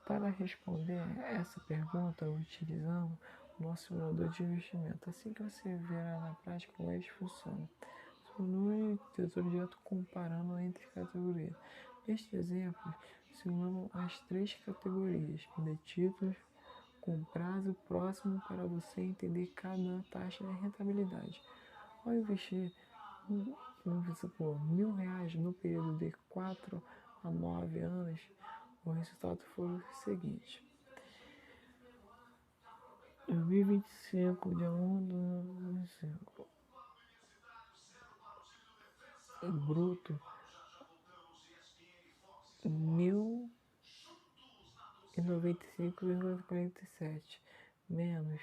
Para responder essa pergunta, utilizamos o nosso simulador de investimento. Assim que você verá na prática como eles funcionam. Simule o Tesouro Direto comparando entre categorias. Neste exemplo, simulamos as 3 categorias de títulos com prazo próximo para você entender cada taxa de rentabilidade. Ao investir vamos supor, R$1.000 no período de 4 a 9 anos, o resultado foi o seguinte: 2025, dia 1 do 5, bruto, 1.095,47, menos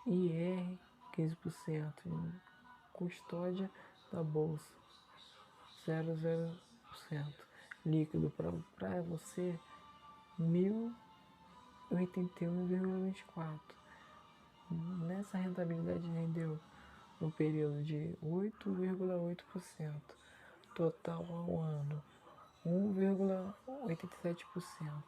IR 15%, custódia da bolsa 0,0%, líquido para você 1.081,24. Nessa rentabilidade rendeu no período de 8,8%, total ao ano 1,87%,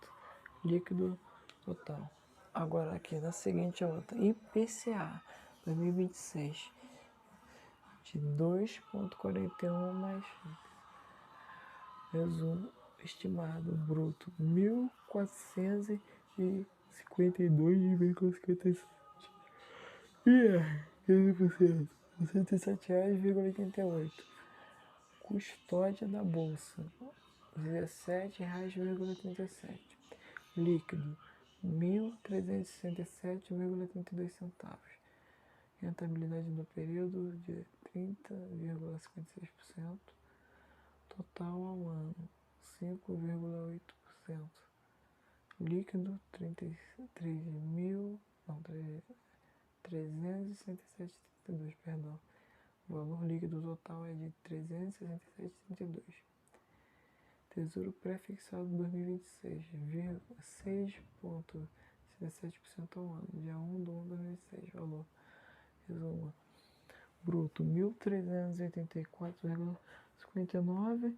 líquido total. Agora aqui na seguinte outra, IPCA 2026 de 2,41 mais resumo estimado bruto 1.452,57 e 15%, R$107,88. Custódia da bolsa R$17,37. Líquido 1.367,32. Rentabilidade no período de 30,56%. Total ao ano 5,8%. Líquido 367,32, perdão. O valor líquido total é de 367,32. Tesouro pré-fixado 2026, 6,67% ao ano, dia 1 de 1 de 2006. Valor, resumo, bruto 1.384,59,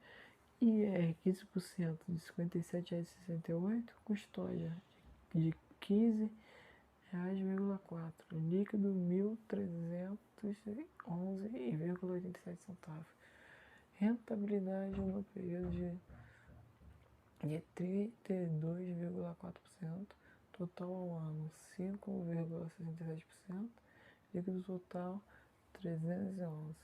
IR 15% de R$57,68, custódia de R$15,04, líquido 1.311,87. Rentabilidade no período de 32,4%, total ao ano 5,67%, líquido total 311.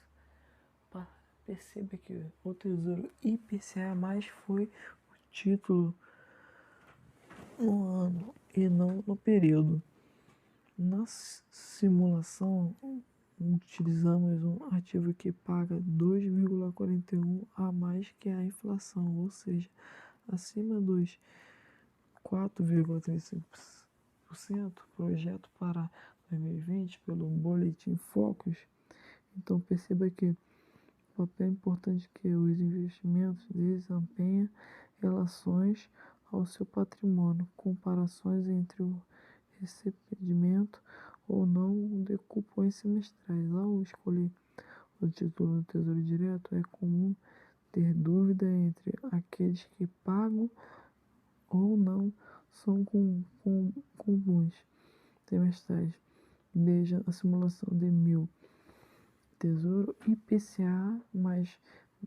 Perceba que o Tesouro IPCA mais foi o título no ano e não no período. Na simulação, utilizamos um ativo que paga 2,41 a mais que a inflação, ou seja, acima dos 4,35%, projeto para 2020 pelo Boletim Focus. Então perceba que o papel importante que os investimentos desempenham relações ao seu patrimônio, comparações entre o recebimento ou não de cupons semestrais. Ao escolher o título do Tesouro Direto, é comum ter dúvida entre aqueles que pagam ou não são comuns semestrais. Veja a simulação de 1000. Tesouro IPCA mais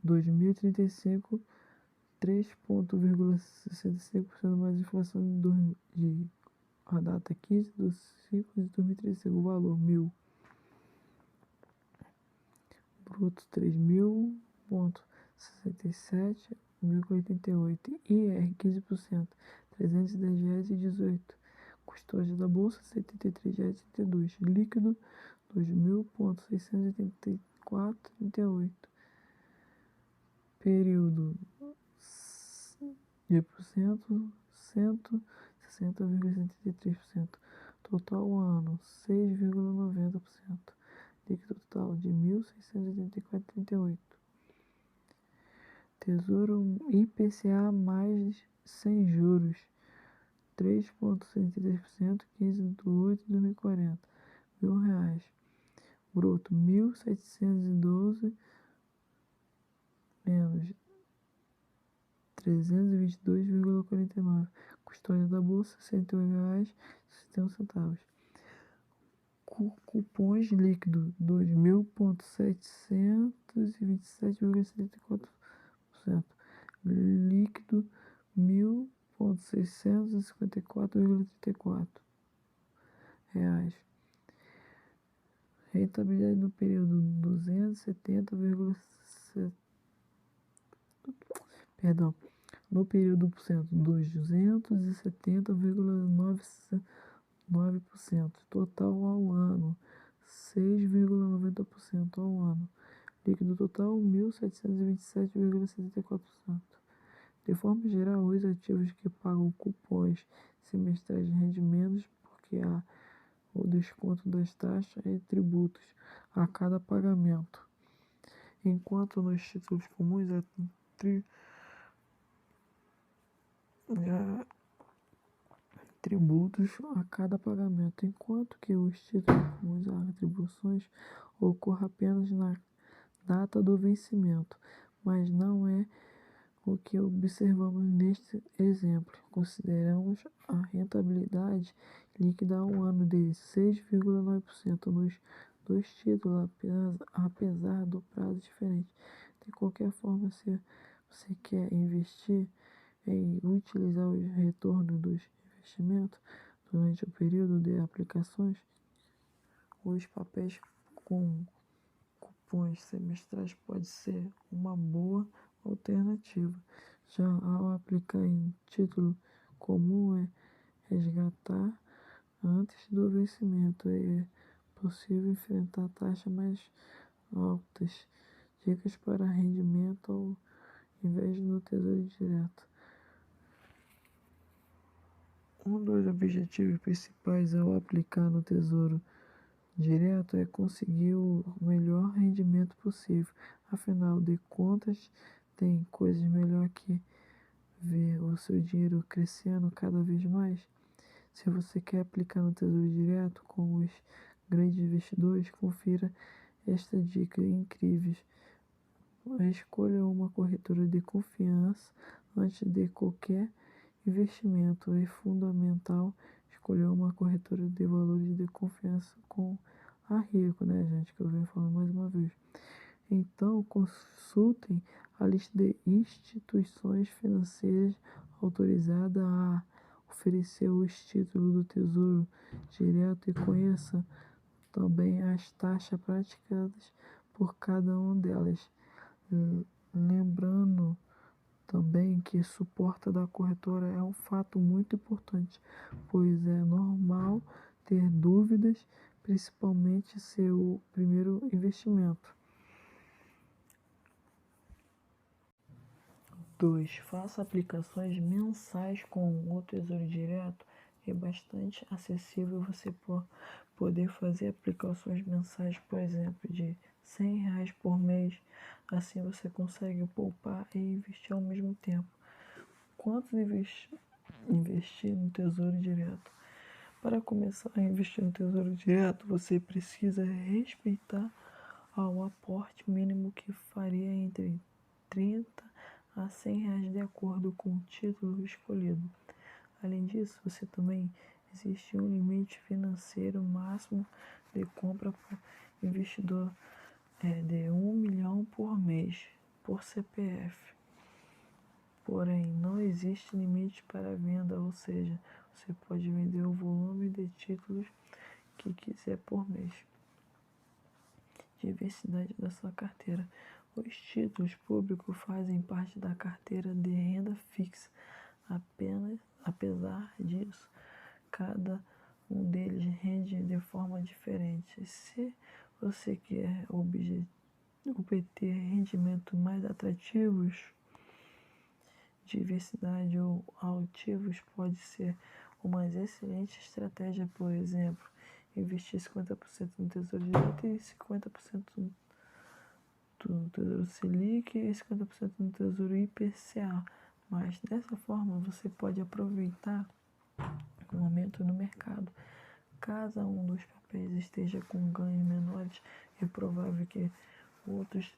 2035, 3,65% mais inflação de a data 15/5/2035, o valor 1.000, bruto 3.000,67,88, IR 15%, R$ 310,18, custódia da bolsa R$ 73,32, líquido 2.684,38, período de porcento 160,73%, total ano 6,90%, líquido total de 1.684,38. Tesouro IPCA mais sem juros 3,63%, 15/8/2040, R$ 1.000, bruto 1.712 menos 322,49, custódia da bolsa R$ 108,61, cupons líquido 2.727,74%, líquido 1.654,34 reais. Rentabilidade no período 270,7, perdão, no período por cento 270,9%, total ao ano 6,90% ao ano, líquido total 1.727,74%. De forma geral, os ativos que pagam cupons semestrais de rendimentos, porque há o desconto das taxas e tributos a cada pagamento, enquanto nos títulos comuns há tributos a cada pagamento, enquanto que os títulos comuns há atribuições ocorrem apenas na data do vencimento, mas não é o que observamos neste exemplo. Consideramos a rentabilidade líquida ao ano de 6,9% nos dois títulos, apesar do prazo diferente. De qualquer forma, se você quer investir e utilizar os retornos dos investimentos durante o período de aplicações, os papéis com cupons semestrais pode ser uma boa alternativa. Já ao aplicar em título comum é resgatar antes do vencimento, é possível enfrentar taxas mais altas. Dicas para rendimento ao invés do Tesouro Direto. Um dos objetivos principais ao aplicar no Tesouro Direto é conseguir o melhor rendimento possível. Afinal de contas, tem coisas melhor que ver o seu dinheiro crescendo cada vez mais. Se você quer aplicar no Tesouro Direto com os grandes investidores, confira estas dicas incríveis. Escolha uma corretora de confiança antes de qualquer investimento. É fundamental escolher uma corretora de valores de confiança com a Rico, né, gente? Que eu venho falando mais uma vez. Então, consultem a lista de instituições financeiras autorizadas a oferecer os títulos do Tesouro Direto e conheça também as taxas praticadas por cada uma delas. Lembrando também que suporte da corretora é um fato muito importante, pois é normal ter dúvidas, principalmente seu primeiro investimento. 2. Faça aplicações mensais com o Tesouro Direto. É bastante acessível você poder fazer aplicações mensais, por exemplo, de R$ 100 por mês. Assim você consegue poupar e investir ao mesmo tempo. Quanto investir no Tesouro Direto? Para começar a investir no Tesouro Direto, você precisa respeitar ao aporte mínimo que faria entre R$ 30 a R$ 100 de acordo com o título escolhido. Além disso, você também existe um limite financeiro máximo de compra por investidor de R$ 1 milhão por mês por CPF. Porém, não existe limite para a venda, ou seja, você pode vender o volume de títulos que quiser por mês. Diversidade da sua carteira. Os títulos públicos fazem parte da carteira de renda fixa. Apesar disso, cada um deles rende de forma diferente. Se você quer obter rendimentos mais atrativos, diversidade ou altivos pode ser uma excelente estratégia. Por exemplo, investir 50% no Tesouro Direto e 50% do Tesouro Selic e 50% no Tesouro IPCA. Mas dessa forma você pode aproveitar um aumento no mercado. Caso um dos papéis esteja com ganhos menores, é provável que outros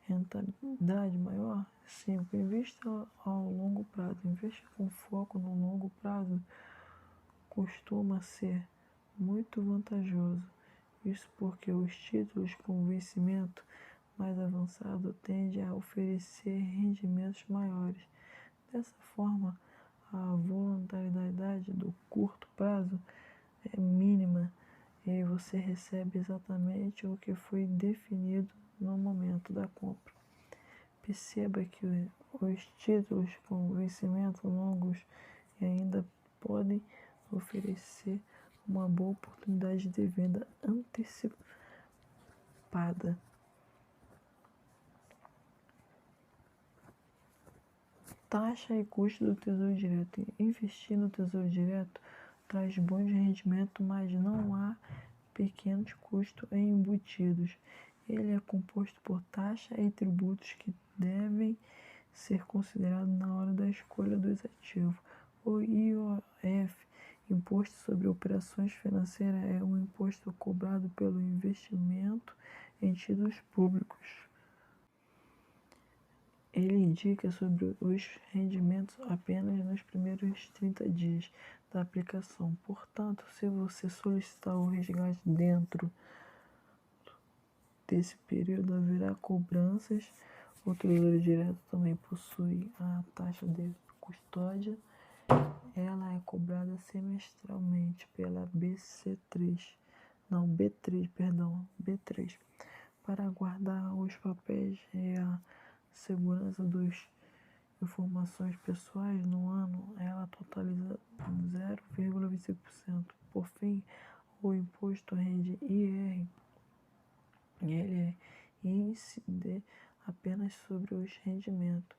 rentabilidade maior. 5. Invista ao longo prazo. Investe com foco no longo prazo costuma ser muito vantajoso. Isso porque os títulos com vencimento mais avançado tendem a oferecer rendimentos maiores. Dessa forma, a volatilidade do curto prazo é mínima e você recebe exatamente o que foi definido no momento da compra. Perceba que os títulos com vencimento longos ainda podem oferecer uma boa oportunidade de venda antecipada. Taxa e custo do Tesouro Direto. Investir no Tesouro Direto traz bons rendimentos, mas não há pequenos custos embutidos. Ele é composto por taxas e tributos que devem ser considerados na hora da escolha dos ativos. O IOF, Imposto sobre Operações Financeiras, é um imposto cobrado pelo investimento em títulos públicos. Ele indica sobre os rendimentos apenas nos primeiros 30 dias da aplicação. Portanto, se você solicitar o resgate dentro desse período, haverá cobranças. O Tesouro Direto também possui a taxa de custódia. Ela é cobrada semestralmente pela B3. Para guardar os papéis e a segurança das informações pessoais no ano, ela totaliza 0,25%. Por fim, o imposto rende IR. Ele incide apenas sobre os rendimentos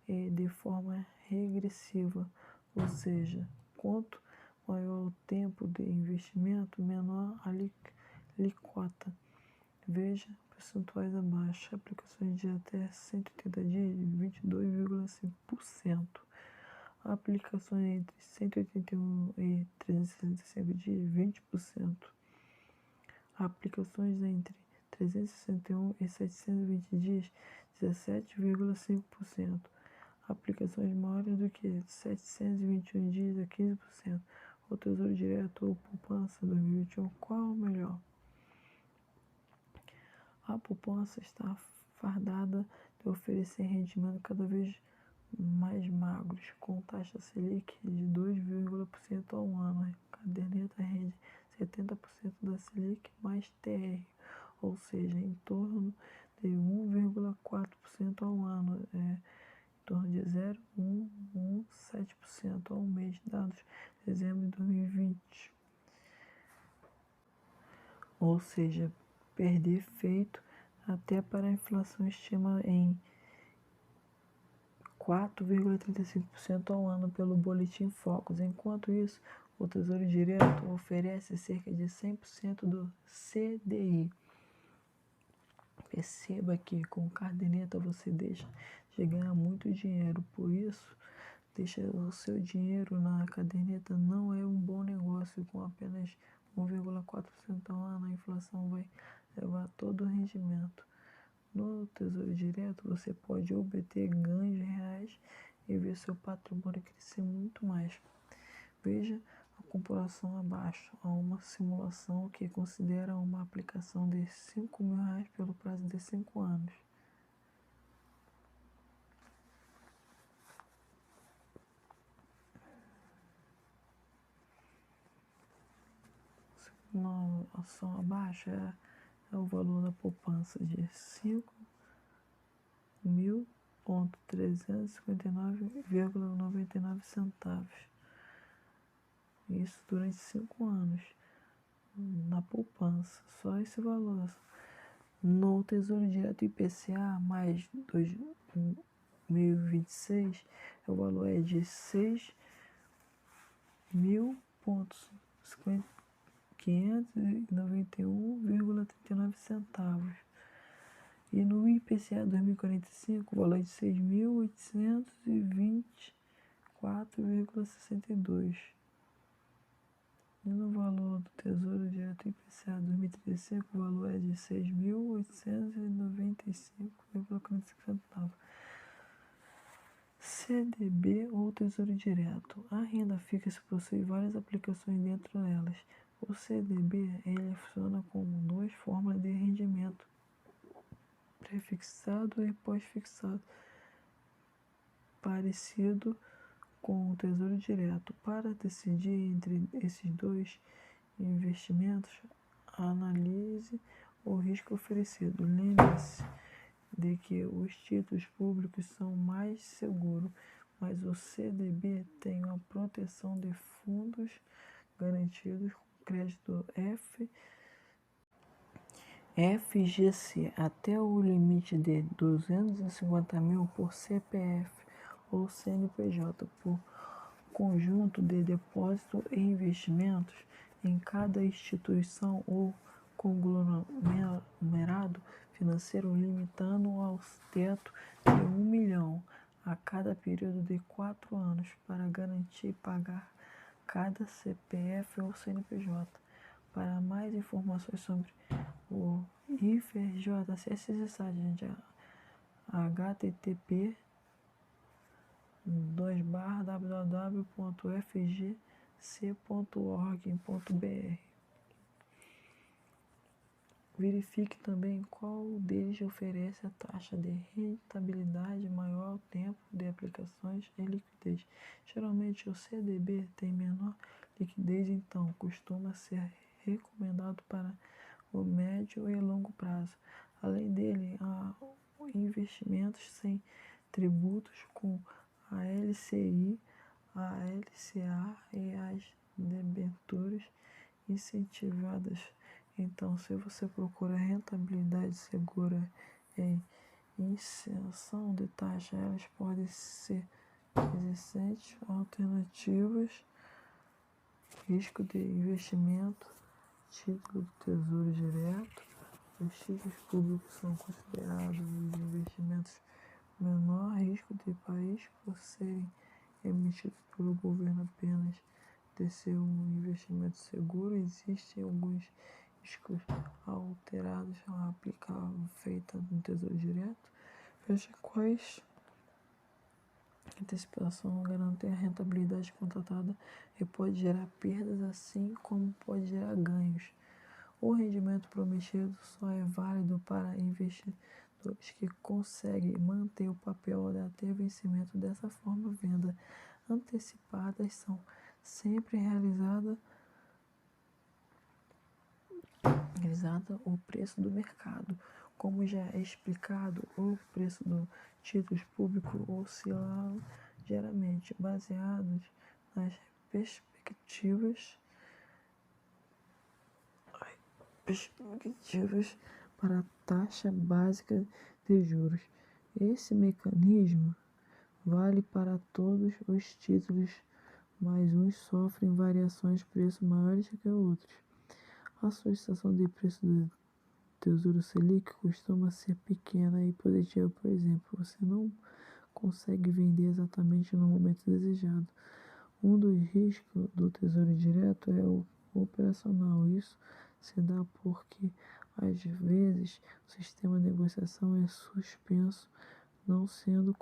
e de forma regressiva, ou seja, quanto maior o tempo de investimento, menor a alíquota. Veja percentuais abaixo. Aplicações de até 180 dias, 22,5%. Aplicações entre 181 e 365 dias, 20%. Aplicações entre 361 e 720 dias, 17,5%. Aplicações maiores do que 721 dias, a 15%. O Tesouro Direto ou poupança 2021, qual é o melhor? A poupança está fardada de oferecer rendimentos cada vez mais magros, com taxa Selic de 2,% ao ano. A caderneta rende 70% da Selic mais TR, ou seja, em torno de 1,4% ao ano, em torno de 0,117% ao mês, dados de dezembro de 2020. Ou seja, perder feito até para a inflação estima em 4,35% ao ano pelo Boletim Focus. Enquanto isso, o Tesouro Direto oferece cerca de 100% do CDI. Perceba que com caderneta você deixa de ganhar muito dinheiro, por isso, deixar o seu dinheiro na caderneta não é um bom negócio. Com apenas 1,4% ao ano, a inflação vai levar todo o rendimento. No Tesouro Direto, você pode obter ganhos reais e ver seu patrimônio crescer muito mais. Veja a comparação abaixo. Há uma simulação que considera uma aplicação de R$5.000 pelo prazo de 5 anos. continuação abaixo é o valor da poupança de 5.359,99 centavos. Isso durante 5 anos. Na poupança, só esse valor. No Tesouro Direto IPCA mais 2026, o valor é de 6.591,39 centavos. E no IPCA 2045, o valor é de 6.824,62. E no valor do Tesouro Direto IPCA 2035, o valor é de 6.895,45 centavos. CDB ou Tesouro Direto. A renda fixa possui várias aplicações dentro delas. O CDB ele funciona como duas formas de rendimento, pré-fixado e pós-fixado, parecido com o Tesouro Direto. Para decidir entre esses dois investimentos, analise o risco oferecido. Lembre-se de que os títulos públicos são mais seguros, mas o CDB tem uma proteção de fundos garantidos com crédito FGC até o limite de 250 mil por CPF ou CNPJ por conjunto de depósito e investimentos em cada instituição ou conglomerado financeiro, limitando ao teto de 1 milhão a cada período de 4 anos para garantir pagar cada CPF ou CNPJ. Para mais informações sobre o IFRJ, acesse esse site, gente, http://www.fgc.org.br. Verifique também qual deles oferece a taxa de rentabilidade maior ao tempo de aplicações e liquidez. Geralmente o CDB tem menor liquidez, então costuma ser recomendado para o médio e longo prazo. Além dele, há investimentos sem tributos com a LCI, a LCA e as debêntures incentivadas. Então, se você procura rentabilidade segura e isenção de taxa, elas podem ser existentes alternativas. Risco de investimento, título do Tesouro Direto. Os títulos públicos são considerados os investimentos menor risco de país por serem emitidos pelo governo apenas de ser um investimento seguro. Existem alguns riscos alterados a aplicar feita no Tesouro Direto. Veja quais antecipação garante a rentabilidade contratada e pode gerar perdas, assim como pode gerar ganhos. O rendimento prometido só é válido para investidores que conseguem manter o papel até vencimento. Dessa forma, vendas antecipadas são sempre realizada o preço do mercado. Como já é explicado, o preço dos títulos públicos oscila geralmente baseados nas perspectivas para a taxa básica de juros. Esse mecanismo vale para todos os títulos, mas uns sofrem variações de preço maiores que outros. A solicitação de preço do Tesouro Selic costuma ser pequena e positiva. Por exemplo, você não consegue vender exatamente no momento desejado. Um dos riscos do Tesouro Direto é o operacional. Isso se dá porque, às vezes, o sistema de negociação é suspenso, não sendo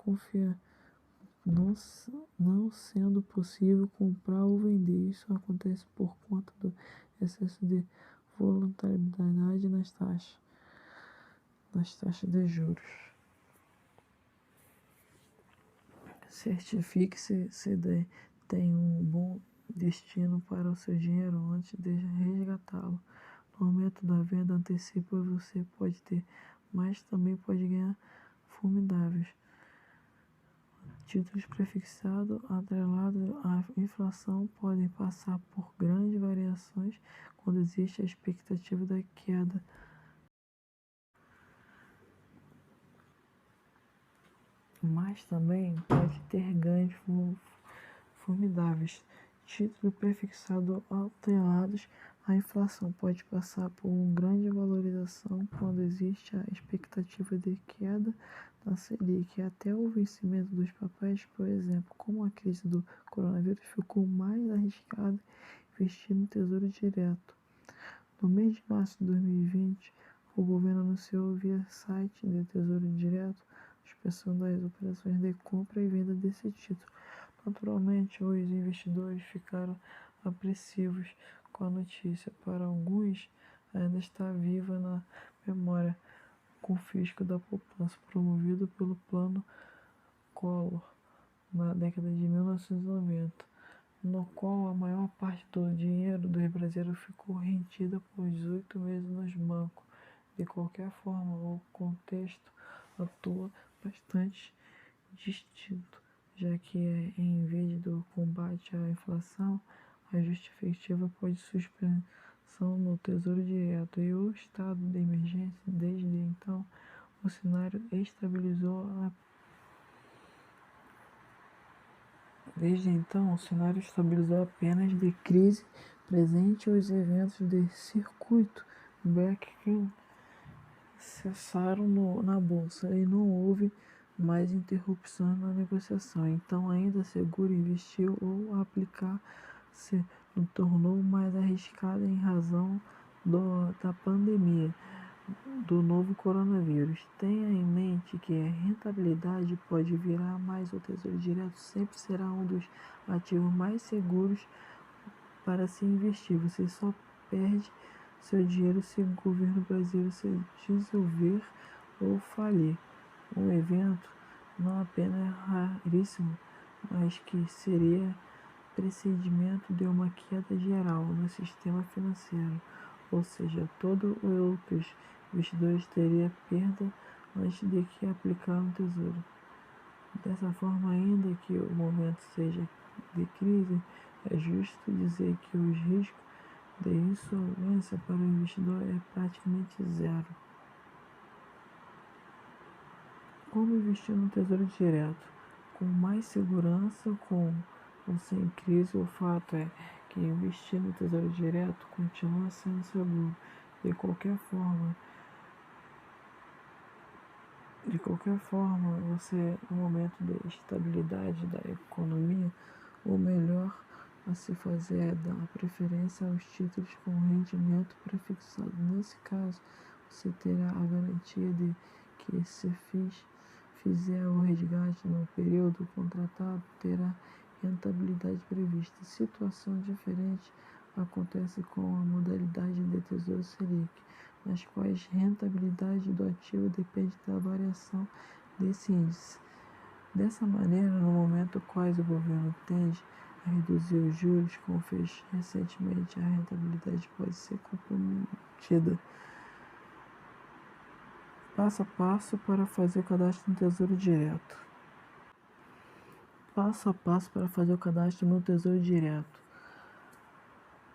possível comprar ou vender. Isso acontece por conta do excesso de volatilidade nas taxas de juros. Certifique-se se tem um bom destino para o seu dinheiro antes de resgatá-lo. No momento da venda antecipa você pode ter, mas também pode ganhar formidáveis. Títulos prefixados atrelados à inflação podem passar por grandes variações quando existe a expectativa da queda. Mas também pode ter ganhos formidáveis. Títulos prefixados atrelados à inflação pode passar por uma grande valorização quando existe a expectativa de queda da Selic. Até o vencimento dos papéis, por exemplo, como a crise do coronavírus, ficou mais arriscado investir no Tesouro Direto. No mês de março de 2020, o governo anunciou via site de Tesouro Direto a suspensão das operações de compra e venda desse título. Naturalmente, os investidores ficaram apreensivos com a notícia. Para alguns, ainda está viva na memória o confisco da poupança promovido pelo Plano Collor na década de 1990, no qual a maior parte do dinheiro dos brasileiros ficou retida por 18 meses nos bancos. De qualquer forma, o contexto atua bastante distinto, já que em vez do combate à inflação, a justificativa pode suspensão no Tesouro Direto e o estado de emergência. Desde então, o cenário estabilizou apenas de crise presente. Os eventos de circuito Beck cessaram na bolsa e não houve mais interrupções na negociação. Então, ainda seguro investir ou aplicar se tornou mais arriscado em razão da pandemia do novo coronavírus. Tenha em mente que a rentabilidade pode virar, mas o Tesouro Direto sempre será um dos ativos mais seguros para se investir. Você só perde seu dinheiro se o governo brasileiro se dissolver ou falir. Um evento não apenas raríssimo, mas que seria precedimento de uma queda geral no sistema financeiro, ou seja, todos os outros investidores teriam perda antes de que aplicar no tesouro. Dessa forma, ainda que o momento seja de crise, é justo dizer que os riscos de insolvência para o investidor é praticamente zero. Como investir no Tesouro Direto? Com mais segurança, com ou sem crise? O fato é que investir no Tesouro Direto continua sendo seguro. De qualquer forma, você, no momento de estabilidade da economia, o melhor a se fazer é dar preferência aos títulos com rendimento prefixado. Nesse caso, você terá a garantia de que, se fizer o resgate no período contratado, terá rentabilidade prevista. Situação diferente acontece com a modalidade de Tesouro Selic, nas quais a rentabilidade do ativo depende da variação desse índice. Dessa maneira, no momento quais o governo tende a reduzir os juros, como fez recentemente, a rentabilidade pode ser comprometida. Passo a passo para fazer o cadastro no Tesouro Direto. Passo a passo para fazer o cadastro no Tesouro Direto.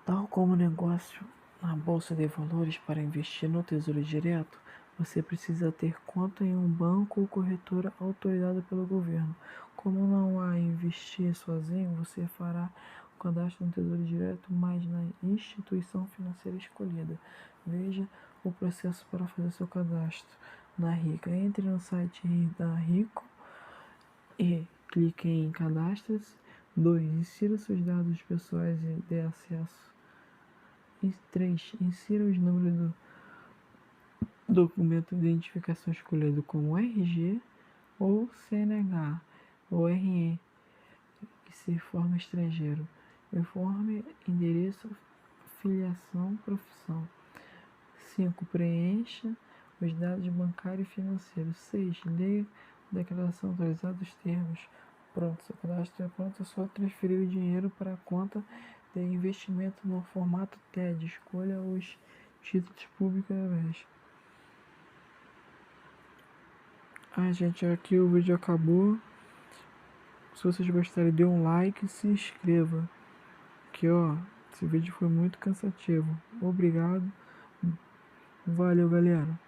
Tal como negócio na Bolsa de Valores, para investir no Tesouro Direto, você precisa ter conta em um banco ou corretora autorizada pelo governo. Como não há investir sozinho, você fará o cadastro no Tesouro Direto, mas na instituição financeira escolhida. Veja o processo para fazer seu cadastro na Rica. Entre no site da Rico e clique em Cadastre-se. 2. Insira seus dados pessoais e dê acesso. 3. Insira os números do documento de identificação escolhido como RG ou CNH ou RN, que se forma estrangeiro. Informe endereço, filiação, profissão. 5. Preencha os dados bancários e financeiros. 6. Leia a declaração atualizada dos termos Pronto, seu cadastro é pronto, é só transferir o dinheiro para a conta de investimento no formato TED. Escolha os títulos públicos ao invés. Gente, aqui o vídeo acabou. Se vocês gostarem, dê um like e se inscreva. Aqui, ó, esse vídeo foi muito cansativo. Obrigado. Valeu, galera.